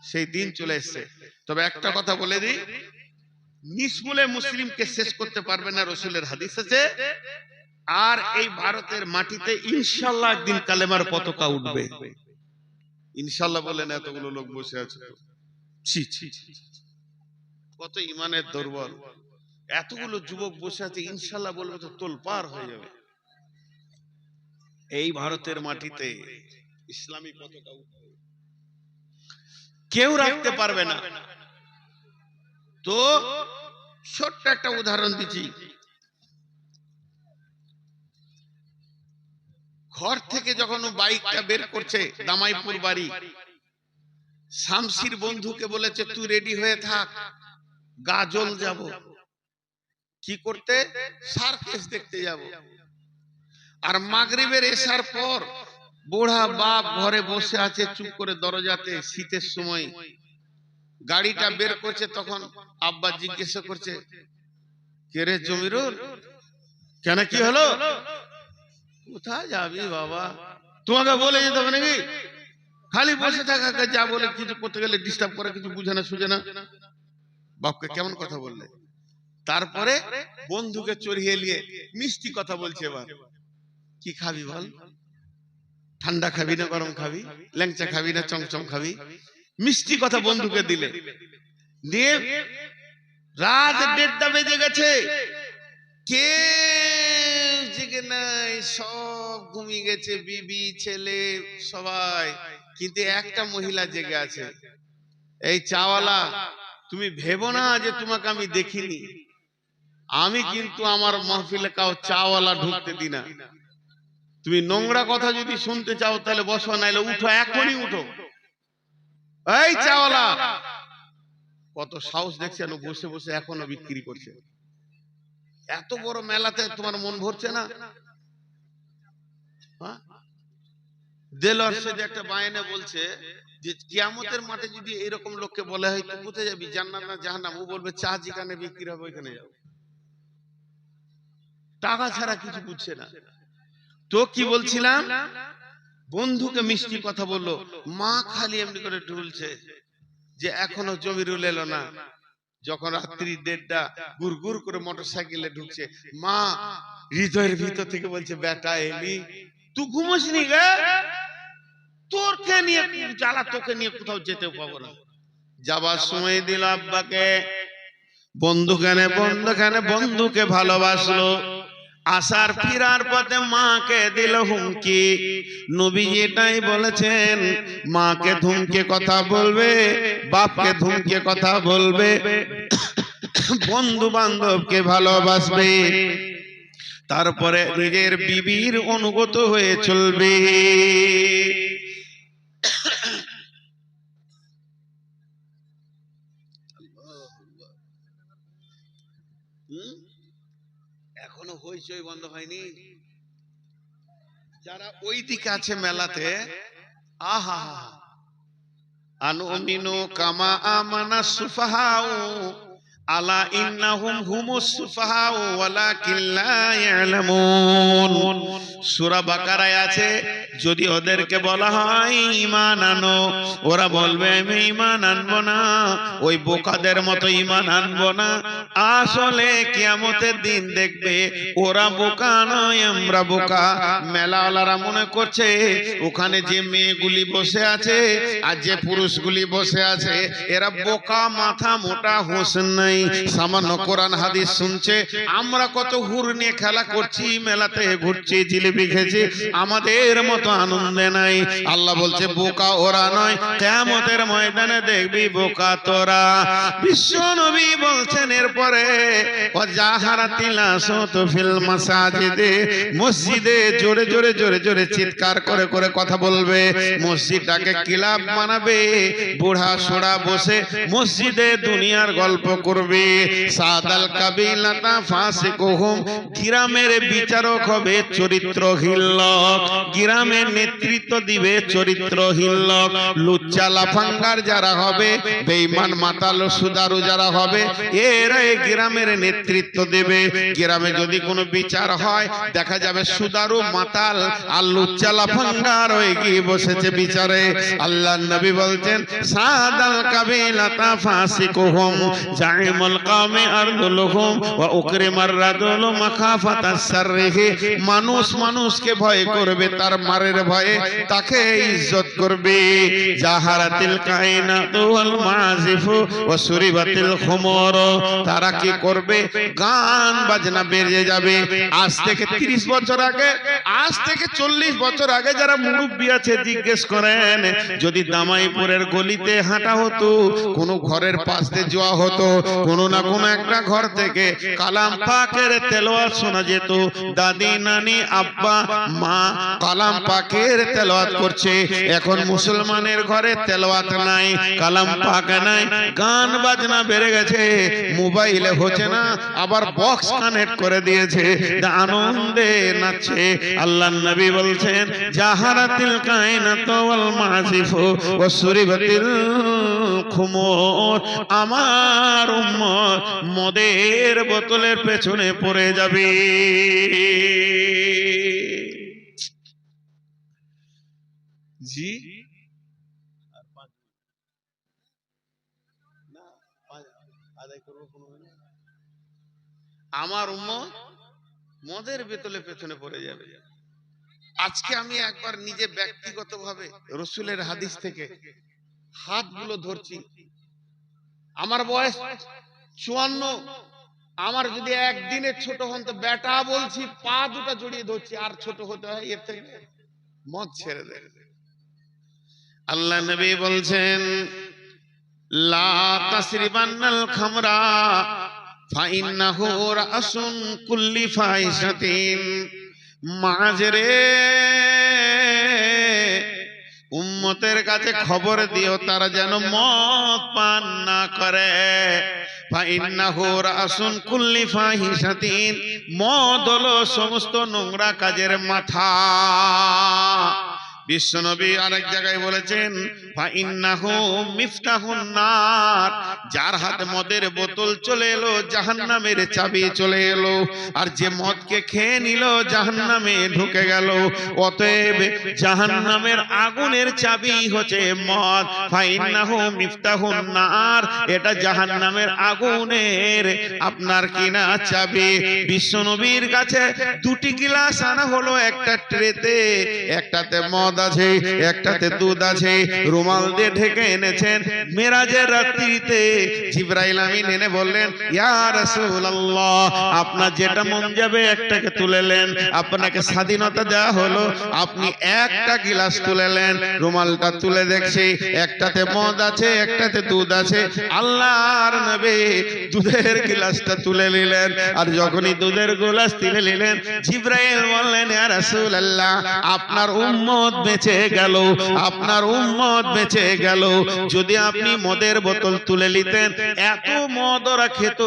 সেই দিন চলে এসেছে। তবে একটা কথা বলে দিই, নিসমুলে মুসলিমকে শেষ করতে পারবে না, রাসূলের হাদিস আছে। আর এই ভারতের মাটিতে ইনশাআল্লাহ একদিন কালেমার পতাকা উঠবে। ইনশাআল্লাহ বলেন, এতগুলো লোক বসে আছে, ছি ছি, কত ইমানের দুর্বল। এতগুলো যুবক বসে আছে, ইনশাআল্লাহ বলবে তো তোলপার হয়ে যাবে। এই ভারতের মাটিতে ইসলামী পতাকা উঠবে, কেউ রাখতে পারবে না। তো ছোট্ট একটা উদাহরণ দিচ্ছি, ঘর থেকে যখন বাইকটা বের করছে, দামাইপুর বাড়ি, শামসির বন্ধুকে বলেছে তুই রেডি হয়ে থাক, গাজল যাব। কি করতে? সার্কাস দেখতে যাব। আর মাগরিবের এশার পর বুড়া বাপ ঘরে বসে আছে চুপ করে দরজাতে, শীতের সময় গাড়িটা বের করছে। তখন আব্বা জিজ্ঞাসা করছে, কে রে জমিরুল, কেন কি হলো? কোথায় যাবি বাবা? তোমাকে বলে যেতে হবে নাকি? খালি বসে থাকা, যা বলে কিছু করতে গেলে ডিস্টার্ব করে, কিছু বুঝে না সুঝে না। বাপকে কেমন কথা বললে? তারপরে বন্ধুকে চড়িয়ে নিয়ে মিষ্টি কথা বলছে। এবার কি খাবি বল? ঠান্ডা খাবি না গরম খাবি? ল্যাংচা খাবি না চমচম খাবি? মিষ্টি কথা বন্ধুকে দিলে। দিয়ে রাত 1:30টা বেজে গেছে, কে জেগে নাই, সব ঘুমিয়ে গেছে, বিবি ছেলে সবাই, কিন্তু একটা মহিলা জেগে আছে। এই চাওয়ালা, তুমি ভেবো না যে তোমাকে আমি দেখিনি, আমি কিন্তু আমার মাহফিলে কাউ চাওয়ালা ঢুকতে দিই না। তুমি নোংরা কথা যদি শুনতে চাও তাহলে বসো, নাইলে উঠো, এখনই উঠো। এই চাওয়ালা, কত সাহস দেখছেন, বসে বসে এখনো বিক্রি করছে। এত বড় মেলাতে তোমার মন ভরছে না? দেলোয়ার সাহেব একটা বায়ানে বলছে যে কিয়ামতের মাঠে যদি এরকম লোককে বলা হয় তুই কোথায় যাবি, জান্নাত না জাহান্নাম? ও বলবে চা যেখানে বিক্রি হবে ওইখানে যাবো। টাকা ছাড়া কিছু বুঝছে না। তো কি বলছিলাম, বন্ধুকে মিষ্টি কথা বললো, মা খালি এমনি করে ঢুলছে যে এখনো জমিরুল এলো না। যখন রাত্রি 1:30টা গুড় গুড় করে মোটরসাইকেলে ঢুকছে, মা হৃদয়ের ভিতর থেকে বলছে বেটা এলি, তুই ঘুমোসনি গে? তোরকে নিয়ে জ্বালা, তোকে নিয়ে কোথাও যেতে পাবো না। যাবার সময় দিল আব্বাকে, বন্ধুকে ভালোবাসলো। আসার ফিরার পথে মাকে দিল হুমকি। নবীজি এটাই বলেছেন, মাকে ধুমকে কথা বলবে, বাপকে ধুমকে কথা বলবে, বন্ধু বান্ধবকে ভালোবাসবে, তারপরে নিজের বিবির অনুগত হয়ে চলবে। এখনো হইচই বন্ধ হয়নি। যারা ওই দিকে আছে মেলাতে, আহা আনুমিনু কামা আমানা সুফাহাউ আলা ইন্নাহুম হুমুস সুফাহাউ ওয়ালাকিন লা ইয়ালামুন। সূরা বাকারায় আছে, যদি ওদেরকে বলা হয় ঈমান আনো, ওরা বলবে আমি ঈমান আনবো না, ওই বোকাদের মতো ঈমান আনবো না। আসলে কিয়ামতের দিন দেখবে ওরা বোকা নয়, আমরা বোকা। মেলাওয়ালারা মনে করছে ওখানে যে মেয়েগুলি বসে আছে আর যে পুরুষগুলি বসে আছে এরা বোকা, মাথা মোটা, হোশ নাই, সামান্য কোরআন হাদিস শুনছে। আমরা কত হুর নিয়ে খেলা করছি, মেলাতে ঘুরছি, জিলিপি খেয়েছি, আমাদের মতো আনন্দে নাই। আল্লাহ বলছে বোকা ওরা নয়, কিয়ামতের ময়দানে দেখবি বোকা তোরা। বিশ্ব নবী বলছেন এরপরে ওয়াজাহারাতিল আসওয়াতু ফিল মাসাজিদে, মসজিদে জোরে জোরে জোরে জোরে চিৎকার করে করে কথা বলবে, মসজিদটাকে ক্লাব বানাবে, বুড়া সোড়া বসে মসজিদে দুনিয়ার গল্প করবে। সাদাল কাবিলাতা ফাসিকুহুম, গ্রামের বিচারক হবে চরিত্রহীন লোক, গ্রামের নেতৃত্ব দিবে চরিত্রহীন লোক। লুচ্চা লাফাঙ্গার যারা হবে, বেঈমান মাতাল সুদারু যারা হবে, এরা এই গ্রামের নেতৃত্ব দেবে। গ্রামে যদি কোনো বিচার হয় দেখা যাবে সুদারু মাতাল আর লুচ্চা লাফাঙ্গার হয়ে গিয়ে বসেছে বিচারে। আল্লাহ নবী বলছেন সাদাল কাবিলাতা ফাসিকুহুম জাইমুল কওমি আরদুলুহুম ওয়া উকরিমার রাজুলু মাখাফাতাস সাররিহি, মানুষ মানুষকে ভয় করবে, তার মারের ভয়ে তাকে ইজ্জত করবে। জাহারাতিল কায়নাতু ওয়াল মাযিফু ওয়া সুরিবাতিল খুমুর, তারা কি করবে, গান বাজনা বেরিয়ে যাবে। আজ থেকে 30 বছর আগে, আজ থেকে 40 বছর আগে যারা মুরব্বি আছে জিজ্ঞেস করেন, যদি দামাইপুরের গলিতে হাঁটা হতো, কোন ঘরের পাশ দিয়ে যাওয়া হতো, কোন না কোন একটা ঘর থেকে কালাম পাকের তেলাওয়াত শোনা যেত। দাদি নানি আব্বা মা কালাম পাকের তেলাওয়াত করছে। এখন মুসলমানের ঘরে তেলাওয়াত নাই, কালাম পাক নাই, গান বাজনা বেড়ে গেছে, মোবাইলে হচ্ছে না, আবার বক্স কানেক্ট করে দিয়েছে, আনন্দে নাচছে। আল্লাহ নবী বলছেন জাহারাতিল কায়নাতু ওয়াল মাযিফু ওয়া সুরিবাতিল খুমুর, আমার উম্মত মদের বোতলের পেছনে পড়ে যাবে। জি আমার উম্মত মদের বোতলের পেছনে পড়ে যাবে। আজকে আমি একবার নিজে ব্যক্তিগতভাবে রাসূলের হাদিস থেকে হাতগুলো ধরছি। আমার বয়স 54, আমার যদি একদিনের ছোট হন তো বেটা বলছি, পা দুটো জড়িয়ে ধরছি, আর ছোট হতে হয় এর থেকে, মদ ছেড়ে দে। আল্লাহ নবী বলছেন লা তাসরিবান্নাল খামরা ফাইন্নাহু রাসুন কুল্লি ফাহিশাতিন। মাঝরে উম্মতের কাছে খবর দিও তারা যেন মদ পান না করে। ফাইন্নাহু রাসুন কুল্লি ফাহিশাতিন, মদ হলো সমস্ত নোংরা কাজের মাথা। বিশ্বনবী আরেক জায়গায় বলেছেন ফাইন্নাহু মিফতাহুন নার, যার হাতে মদের বোতল চলে এলো জাহান্নামের চাবি চলে এলো, আর যে মদকে খেয়ে নিল জাহান্নামে ঢুকে গেল। অতএব জাহান্নামের আগুনের চাবি হচ্ছে মদ। ফাইন্নাহু মিফতাহুন নার, এটা জাহান্নামের আগুনের আপনার কিনা চাবি। বিশ্বনবীর কাছে দুটি গ্লাস আনা হলো, একটা ট্রেতে, একটাতে মদ মদ আছে, একটাতে দুধ আছে, রুমাল দিয়ে ঢেকে এনেছেন। মেরাজের রাত্রিতে জিবরাইল আমিন এনে বললেন, ইয়া রাসূলুল্লাহ, আপনার যেটা মন যাবে একটাকে তুলেলেন, আপনাকে স্বাধীনতা দেওয়া হলো, আপনি একটা গিলাস তুলেলেন। রুমালটা তুলে দেখছি একটাতে মদ আছে, একটাতে দুধ আছে। আল্লাহর নবী দুধের গিলাসটা তুলে নিলেন, আর যখনই দুধের গ্লাস তুলে নিলেন, জিবরাইল বললেন, ইয়া রাসূলুল্লাহ, আপনার উম্মত বেঁচে গেল, আপনার উম্মত বেঁচে গেল। যদি আপনি মদের বোতল তুলে নিতেন, এত মদ ওরা খেত,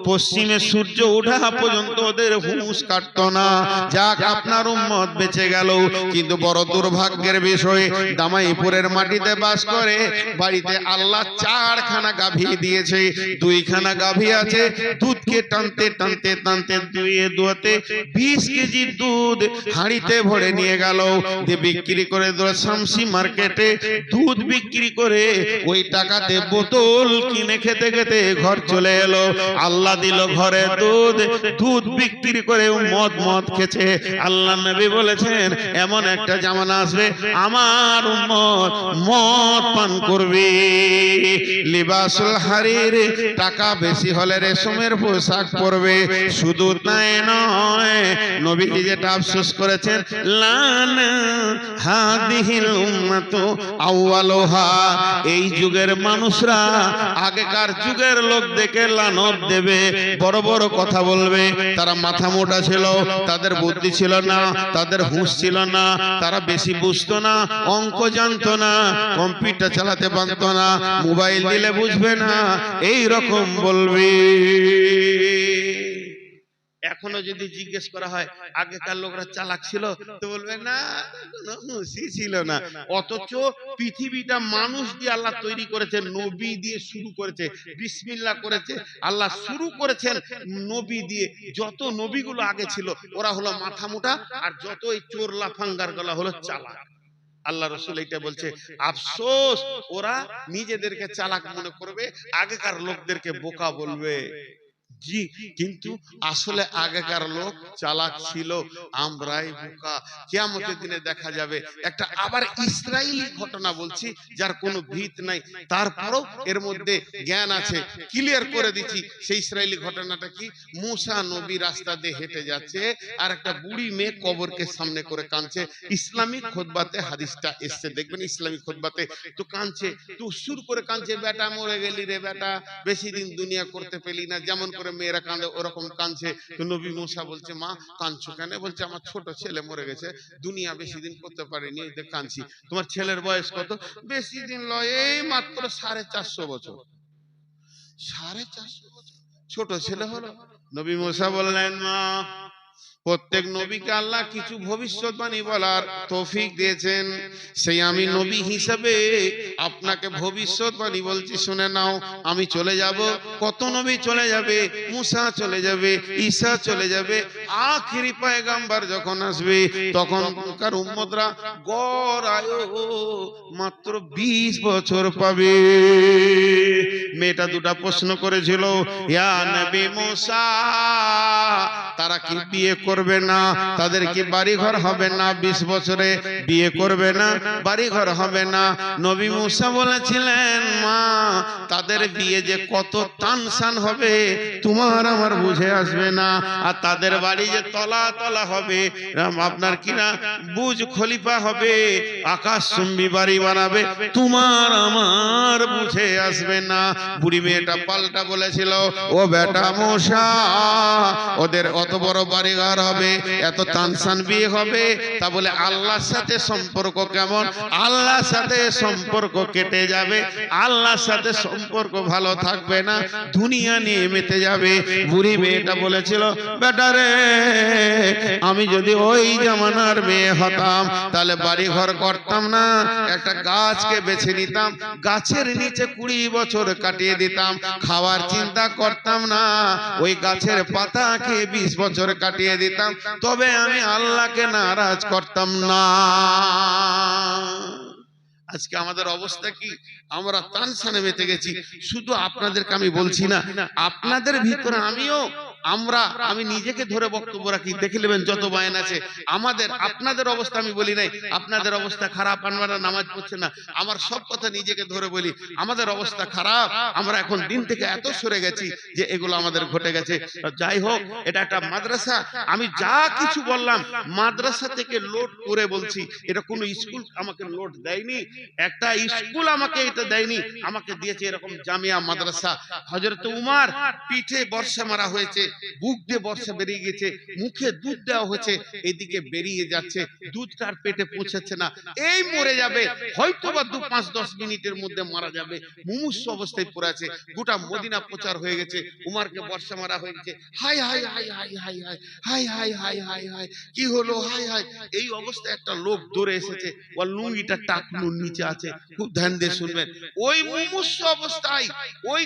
পশ্চিমে সূর্য ওঠা পর্যন্ত ওদের হুঁশ কাটতো না। যাক, আপনার উম্মত বেঁচে গেল। কিন্তু বড় দুর্ভাগ্যের বিষয়, দামাইপুরের মাটিতে বাস করে, বাড়িতে আল্লাহ 4খানা গাভী দিয়েছে, 2খানা গাভী আছে। দুধকে টানতে টানতে টানতে দুয়ে দুয়াতে 20 কেজি দুধ হাঁড়িতে ভরে নিয়ে গেল, যে বিক্রি করে শামসি মার্কেটে দুধ বিক্রি করে ওই টাকাতে বোতল কিনে খেতে খেতে ঘর চলে এলো। আল্লাহ দিল ঘরে দুধ, দুধ বিক্রি করে মদ খেছে। আল্লাহ নবী বলেছেন, এমন একটা জামানা আসবে আমার উম্মত মদ পান করবে। লিবাসুল হারির, টাকা বেশি হলে রেশমের পোশাক পরবে। শুধু তাই নয়, নবীজি যেটা আফসোস করেছেন, লান হাদিহিল উম্মাতু আউয়ালুহা, এই যুগের মানুষরা আগেকার যুগের লোকদেরকে লানত দেবে, বড় বড় কথা বলবে। তারা মাথা মোটা ছিল, তাদের বুদ্ধি ছিল না, তাদের হুঁশ ছিল না, তারা বেশি বুঝতো না, অঙ্ক জানতো না, কম্পিউটার চালাতে পারতো না, মোবাইল দিলে বুঝবে না, এই রকম বলবে। এখনো যদি জিজ্ঞেস করা হয় আগেকার লোকরা চালাক ছিল, তো বলবে না, কোনো হুঁশই ছিল না। অথচ পৃথিবীটা মানুষ দিয়ে আল্লাহ তৈরি করেছে, নবী দিয়ে শুরু করেছে, বিসমিল্লাহ করেছে আল্লাহ, শুরু করেছেন নবী দিয়ে। যত নবীগুলো আগে ছিল ওরা হলো মাথা মোটা, আর যত এই চোর লাফাঙ্গার গুলা হলো চালাক। আল্লাহ রাসূল এটা বলছে, আফসোস, ওরা নিজেদেরকে চালাক মনে করবে, আগেকার লোকদেরকে বোকা বলবে। জি, কিন্তু আসলে আগেকার লোক চালাক ছিল, আমরাই বোকা। কিয়ামতের দিনে দেখা যাবে। একটা আবার ইসরাইলি ঘটনা বলছি, যার কোনো ভিত নাই, তারপরও এর মধ্যে জ্ঞান আছে, ক্লিয়ার করে দিচ্ছি। সেই ইসরাইলি ঘটনাটা কি, মুসা নবী রাস্তা দিয়ে হেঁটে যাচ্ছে, আর একটা বুড়ি মেয়ে কবরকে সামনে করে কাঁদছে। ইসলামিক খুতবাতে হাদিসটা এসছে, দেখবেন ইসলামিক খুতবাতে তো কাঁদছে, তো সুর করে কাঁদছে, বেটা মরে গেলি রে বেটা, বেশি দিন দুনিয়া করতে পেলি না, যেমন করে মেয়েরা কাঁদে ওরকম কাঁদছে। তো নবী মুসা বলছে, মা কাঁদছো কেন? বলছে, আমার ছোট ছেলে মরে গেছে, দুনিয়া বেশি দিন করতে পারেনি, এই যে কাঁদছি। তোমার ছেলের বয়স কত? বেশি দিন লয়, এই মাত্র 450 বছর। 450 বছর ছোট ছেলে হলো। নবী মুসা বললেন, মা, প্রত্যেক নবীকে আল্লাহ কিছু ভবিষ্যৎবাণী বলার তৌফিক দিয়েছেন, সেই আমি নবী হিসাবে আপনাকে ভবিষ্যৎবাণী বলছি, শুনে নাও। আমি চলে যাব, কত নবী চলে যাবে, মুসা চলে যাবে, ঈসা চলে যাবে, আখিরি পয়গম্বর যখন আসবে তখনকার উম্মতরা গড় আয়ু মাত্র 20 বছর পাবে। মেয়েটা দুটা প্রশ্ন করেছিল, ইয়া নবী মুসা, তারা কি বিয়ে করবে না? তাদের কি বাড়ি ঘর হবে না? 20 বছরে বিয়ে করবে না, বাড়ি ঘর হবে না? নবী মুসা বলেছিলেন, মা, তাদের বিয়ে যে কত তানসান হবে তোমার আমার বুঝে আসবে না, আর তাদের বাড়ি যে তলা তলা হবে, আপনার কিনা বুজ খলিফা হবে, আকাশ চুম্বি বাড়ি বানাবে, তোমার আমার বুঝে আসবে না। বুড়ি মেয়েটা পাল্টা বলেছিল, ও বেটা মুসা, ওদের অত বড় বাড়ি ঘর হবে, এত তানসান বিয়ে হবে, তা বলে আল্লাহর সাথে সম্পর্ক কেমন? আল্লাহর সাথে সম্পর্ক কেটে যাবে, আল্লাহর সাথে সম্পর্ক ভালো থাকবে না, দুনিয়া নিয়ে মেতে যাবে। বুড়ি মেয়েটা বলেছিল, বেটা রে, আমি যদি ওই জামানার মেয়ে হতাম তাহলে বাড়ি ঘর করতাম না, একটা গাছকে বেছে নিতাম, গাছের নিচে 20 বছর কাটিয়ে দিতাম, খাওয়ার চিন্তা করতাম না, ওই গাছের পাতা খেয়ে 20 বছর কাটিয়ে দিতাম, তবে আমি আল্লাহকে নারাজ করতাম না। আজকে আমাদের অবস্থা কি? আমরা তানসানে মেতে গেছি। শুধু আপনাদেরকে আমি বলছি না, আপনাদের ভিতরে আমিও আমি নিজেকে ধরে বক্তব্য রাখি, দেখে নেবেন যত বয়ান আছে। আপনাদের অবস্থা আমি বলি নাই, আপনাদের অবস্থা খারাপ, আপনারা নামাজ পড়ছেন না, আমার সব কথা নিজেকে ধরে বলি। আমাদের অবস্থা খারাপ, আমরা এখন দিন থেকে এত সরে গেছি যে এগুলো আমাদের ঘটে গেছে। যাই হোক, এটা একটা মাদ্রাসা। আমি যা কিছু বললাম মাদ্রাসা থেকে লোড করে বলছি, এটা কোনো স্কুল আমাকে লোড দেয়নি, একটা স্কুল আমাকে এটা দেয়নি, আমাকে দিয়েছে এরকম জামিয়া মাদ্রাসা। হযরত উমর পিঠে বর্ষা মারা হয়েছে, বুক দিয়ে বর্ষা বেরিয়ে গেছে, মুখে দুধ দেওয়া হয়েছে, এদিকে বেরিয়ে যাচ্ছে, দুধটার পেটে পৌঁছাচ্ছে না, এই মরে যাবে, হয়তোবা 2-5-10 মিনিটের মধ্যে মারা যাবে, মুমূর্ষু অবস্থায় পড়ে আছে। গোটা মদিনা প্রচার হয়ে গেছে, উমরকে বর্ষা মারা হয়ে গেছে, high high high high high high high high high high high, কি হলো, হাই হাই। এই অবস্থায় একটা লোক দৌড়ে এসেছে, ওর লুঙ্গিটা টাকনুর নিচে আছে, খুব ধ্যান দিয়ে শুনবেন। ওই মুমূর্ষু অবস্থায়, ওই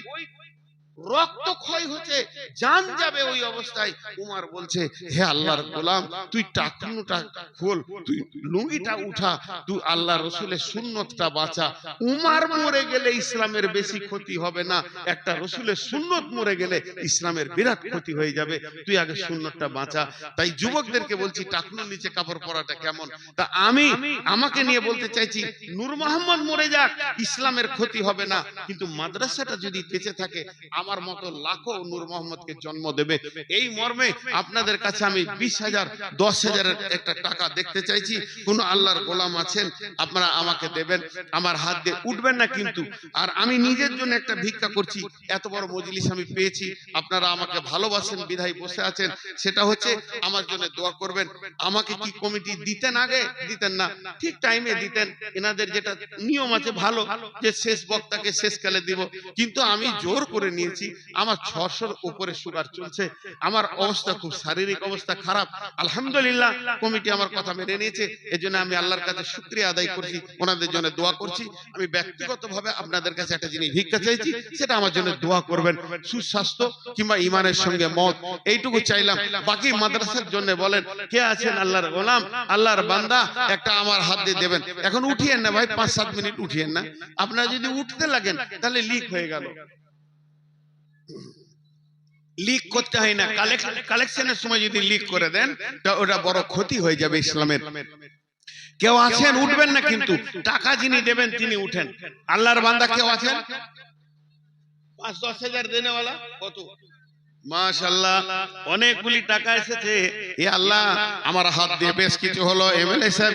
রক্ত ক্ষয় হচ্ছে, জান যাবে ওই অবস্থায়, উমর বলছে, হে আল্লাহর গোলাম, তুই টাকনুটা খোল, তুই লুঙ্গিটা উঠা, তুই আল্লাহ রসুলের সুন্নতটা বাঁচা। উমর মরে গেলে ইসলামের বেশি ক্ষতি হবে না, একটা রসুলের সুন্নত মরে গেলে ইসলামের বিরাট ক্ষতি হয়ে যাবে, তুই আগে সুন্নতটা বাঁচা। তাই যুবকদেরকে বলছি, টাকনুর নিচে কাপড় পরাটা কেমন। তা আমাকে নিয়ে বলতে চাইছি, নূর মোহাম্মদ মরে যাক, ইসলামের ক্ষতি হবে না, কিন্তু মাদ্রাসাটা যদি বেঁচে থাকে আমার মতো লাখো নূর মোহাম্মদকে জন্ম দেবে। এই মর্মে আপনাদের কাছে আমি 20,000 10,000 একটা টাকা দেখতে চাইছি। কোন আল্লাহর গোলাম আছেন, আপনারা আমাকে দেবেন, আমার হাত দিয়ে উঠবেন না কিন্তু। আর আমি নিজের জন্য একটা ভিক্ষা করছি, এত বড় মজলিস আমি পেয়েছি, আপনারা আমাকে ভালোবাসেন বিধায় বসে আছেন, সেটা হচ্ছে আমার জন্য দোয়া করবেন। আমাকে কি কমিটি দিতেন, আগে দিতেন না, ঠিক টাইমে দিতেন, এনাদের যেটা নিয়ম আছে ভালো, যে শেষ বক্তাকে শেষকালে দিব, কিন্তু আমি জোর করে নিয়েছি। আমার 600-র উপরে সুগার চলছে, আমার অবস্থা খুব, শারীরিক অবস্থা খারাপ। আলহামদুলিল্লাহ কমিটি আমার কথা মেনে নিয়েছে, এজন্য আমি আল্লাহর কাছে শুকরিয়া আদায় করছি, ওনাদের জন্য দোয়া করছি। আমি ব্যক্তিগতভাবে আপনাদের কাছে একটা জিনিস ভিক্ষা চাইছি, সেটা আমার জন্য দোয়া করবেন, সুস্বাস্থ্য কিংবা ঈমানের সঙ্গে মত, এইটুকু চাইলাম। বাকি মাদ্রাসার জন্য বলেন, কে আছেন আল্লাহর গোলাম, আল্লাহর বান্দা, একটা আমার হাত দিয়ে দেবেন। এখন উঠিয়েন না ভাই, 5-7 মিনিট উঠিয়েন না, আপনারা যদি উঠতে লাগেন তাহলে লিক হয়ে গেল। লিক করতে হয় না, কালেকশনের সময় যদি লিক করে দেন তা ওটা বড় ক্ষতি হয়ে যাবে ইসলামের। কেউ আছেন, উঠবেন না কিন্তু, টাকা যিনি দেবেন তিনি উঠেন। আল্লাহর বান্দা কেউ আছেন 5-10 হাজার দেনেওয়ালা? কত মাশাআল্লাহ, অনেকগুলি টাকা এসেছে। এ আল্লাহ, আমার হাত দিয়ে বেশ কিছু হলো, এমএলএ সাহেব